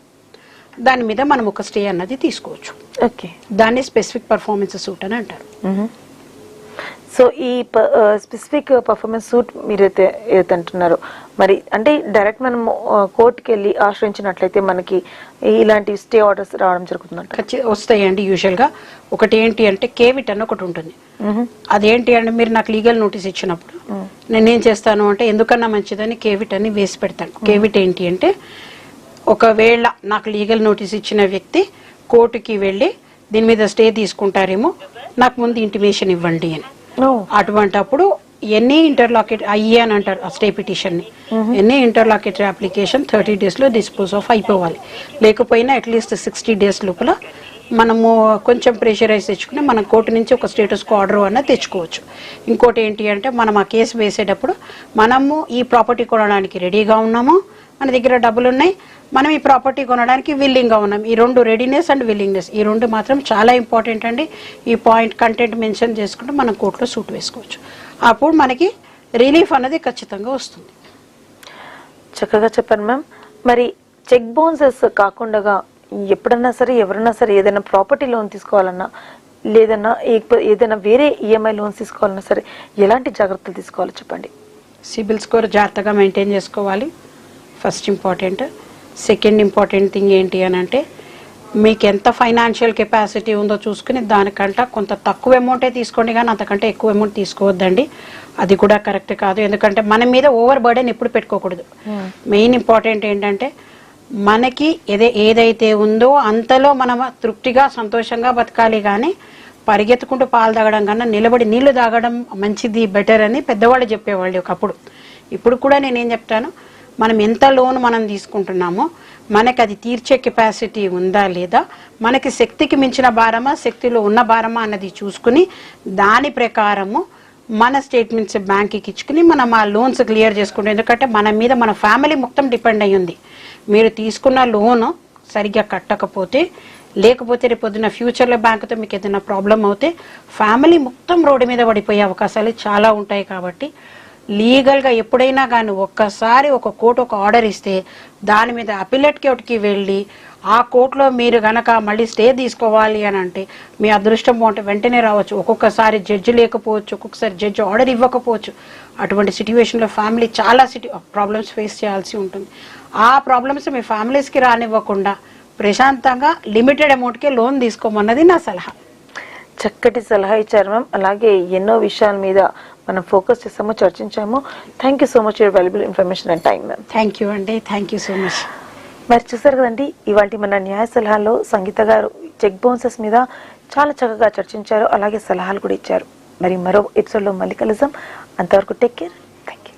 B: దాని మీద మనం ఒక స్టే అన్నది తీసుకోవచ్చు.
A: ఓకే,
B: దాన్ని స్పెసిఫిక్ పర్ఫార్మెన్స్ సూట్ అని అంటారు.
A: సో ఈ స్పెసిఫిక్ పర్ఫార్మెన్స్ సూట్ మీరు ఏదైతే అంటున్నారో, మరి అంటే డైరెక్ట్ మనం కోర్టుకి వెళ్ళి ఆశ్రయించినట్లయితే మనకి ఇలాంటి స్టే ఆర్డర్స్ రావడం జరుగుతుందంట?
B: వస్తాయండి. యూజువల్గా ఒకటి ఏంటి అంటే కేవిట్ అని ఒకటి ఉంటుంది. అదేంటి అంటే మీరు నాకు లీగల్ నోటీస్ ఇచ్చినప్పుడు నేనేం చేస్తాను అంటే ఎందుకన్నా మంచిదని కేవిట్ అని వేసి పెడతాను. కేవిట్ ఏంటి అంటే ఒకవేళ నాకు లీగల్ నోటీస్ ఇచ్చిన వ్యక్తి కోర్టుకి వెళ్ళి దీని మీద స్టే తీసుకుంటారేమో, నాకు ముందు ఇంటిమేషన్ ఇవ్వండి అని. అటువంటప్పుడు ఎనీ ఇంటర్లాకేట్ అయ్యి అని అంటారు ఆ స్టే పిటిషన్ని. ఎనీ ఇంటర్లాకేటరీ అప్లికేషన్ 30 days లో డిస్పోజ్ ఆఫ్ అయిపోవాలి. లేకపోయినా అట్లీస్ట్ 60 days లోపల మనము కొంచెం ప్రెషరైజ్ తెచ్చుకుని మనం కోర్టు నుంచి ఒక స్టేటస్ ఆర్డర్ అన్న తెచ్చుకోవచ్చు. ఇంకోటి ఏంటి అంటే మనం ఆ కేసు వేసేటప్పుడు మనము ఈ ప్రాపర్టీ కొనడానికి రెడీగా ఉన్నాము, మన దగ్గర డబ్బులు ఉన్నాయి, మనం ఈ ప్రాపర్టీ కొనడానికి విల్లింగ్గా ఉన్నాం. ఈ రెండు రెడీనెస్ అండ్ విల్లింగ్నెస్, ఈ రెండు మాత్రం చాలా ఇంపార్టెంట్ అండి. ఈ పాయింట్ కంటెంట్ మెన్షన్ చేసుకుంటే మనం కోర్టులో సూట్ వేసుకోవచ్చు. అప్పుడు మనకి రిలీఫ్ అనేది ఖచ్చితంగా వస్తుంది.
A: చక్కగా చెప్పారు మ్యామ్. మరి చెక్ బౌన్సెస్ కాకుండా ఎప్పుడన్నా సరే ఎవరన్నా సరే ఏదైనా ప్రాపర్టీ లోన్ తీసుకోవాలన్నా ఏదైనా వేరే ఈఎంఐ లోన్స్ తీసుకోవాలన్నా సరే ఎలాంటి జాగ్రత్తలు తీసుకోవాలో చెప్పండి.
B: సిబిల్ స్కోర్ జాగ్రత్తగా మెయింటైన్ చేసుకోవాలి, first important. Second important thing ఏంటి అని అంటే మీకు ఎంత ఫైనాన్షియల్ కెపాసిటీ ఉందో చూసుకుని దానికంటే కొంత తక్కువ అమౌంటే తీసుకోండి, కానీ అంతకంటే ఎక్కువ అమౌంట్ తీసుకోవద్దండి. అది కూడా కరెక్ట్ కాదు, ఎందుకంటే మన మీద ఓవర్ బర్డెన్ ఎప్పుడు పెట్టుకోకూడదు. మెయిన్ ఇంపార్టెంట్ ఏంటంటే మనకి ఏదైతే ఉందో అంతలో మనం తృప్తిగా సంతోషంగా బతకాలి, కానీ పరిగెత్తుకుంటూ పాలు తాగడం కన్నా నిలబడి నీళ్లు తాగడం మంచిది, బెటర్ అని పెద్దవాళ్ళు చెప్పేవాళ్ళు ఒకప్పుడు. ఇప్పుడు కూడా నేనేం చెప్తాను, మనం ఎంత లోన్ మనం తీసుకుంటున్నామో మనకి అది తీర్చే కెపాసిటీ ఉందా లేదా, మనకి శక్తికి మించిన భారమా శక్తిలో ఉన్న భారమా అన్నది చూసుకుని దాని ప్రకారము మన స్టేట్మెంట్స్ బ్యాంక్కి ఇచ్చుకుని మనం ఆ లోన్స్ క్లియర్ చేసుకుంటాం. ఎందుకంటే మన మీద మన ఫ్యామిలీ మొత్తం డిపెండ్ అయ్యి ఉంది. మీరు తీసుకున్న లోన్ సరిగ్గా కట్టకపోతే, లేకపోతే రేపు పొద్దున్న ఫ్యూచర్లో బ్యాంకుతో మీకు ఏదైనా ప్రాబ్లం అవుతే ఫ్యామిలీ మొత్తం రోడ్డు మీద పడిపోయే అవకాశాలు చాలా ఉంటాయి. కాబట్టి లీగల్గా ఎప్పుడైనా కానీ ఒక్కసారి ఒక కోర్టు ఒక ఆర్డర్ ఇస్తే దాని మీద అపిలేట్ కోర్టుకి వెళ్ళి ఆ కోర్టులో మీరు గనక మళ్ళీ స్టే తీసుకోవాలి అని అంటే మీ అదృష్టం బాగుంటే వెంటనే రావచ్చు. ఒక్కొక్కసారి జడ్జి లేకపోవచ్చు, ఒక్కొక్కసారి జడ్జి ఆర్డర్ ఇవ్వకపోవచ్చు. అటువంటి సిట్యువేషన్లో ఫ్యామిలీ చాలా ప్రాబ్లమ్స్ ఫేస్ చేయాల్సి ఉంటుంది. ఆ ప్రాబ్లమ్స్ మీ ఫ్యామిలీస్కి రానివ్వకుండా ప్రశాంతంగా లిమిటెడ్ అమౌంట్కే లోన్ తీసుకోమన్నది నా సలహా.
A: చక్కటి సలహా ఇచ్చారు మ్యామ్. అలాగే ఎన్నో విషయాల మీద మనం ఫోకస్ చేసాము, చర్చించాము. Thank you so much your valuable information and time ma'am.
B: Thank you అండి, థ్యాంక్ యూ సో మచ్.
A: మరి చూసారు కదండి, ఇవాళ మన న్యాయ సలహాలో సంగీత గారు చెక్ బౌన్సెస్ మీద చాలా చక్కగా చర్చించారు, అలాగే సలహాలు కూడా ఇచ్చారు. మరి మరో ఎపిసోడ్లో మళ్ళీ కలుద్దాం. అంతవరకు take care. Thank you.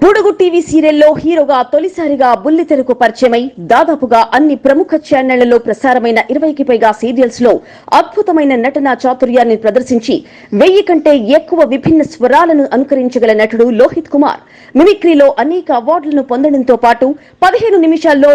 C: Budugu TV సీరియల్లో హీరోగా తొలిసారిగా బుల్లితెరకు పరిచయమై దాదాపుగా అన్ని ప్రముఖ ఛానళ్లలో ప్రసారమైన 20కి పైగా సీరియల్స్ లో అద్భుతమైన నటనా చాతుర్యాన్ని ప్రదర్శించి 1000 కంటే ఎక్కువ విభిన్న స్వరాలను అనుకరించగల నటుడు లోహిత్ కుమార్. మిమిక్రీలో అనేక అవార్డులను పొందడంతో పాటు 15 నిమిషాల్లో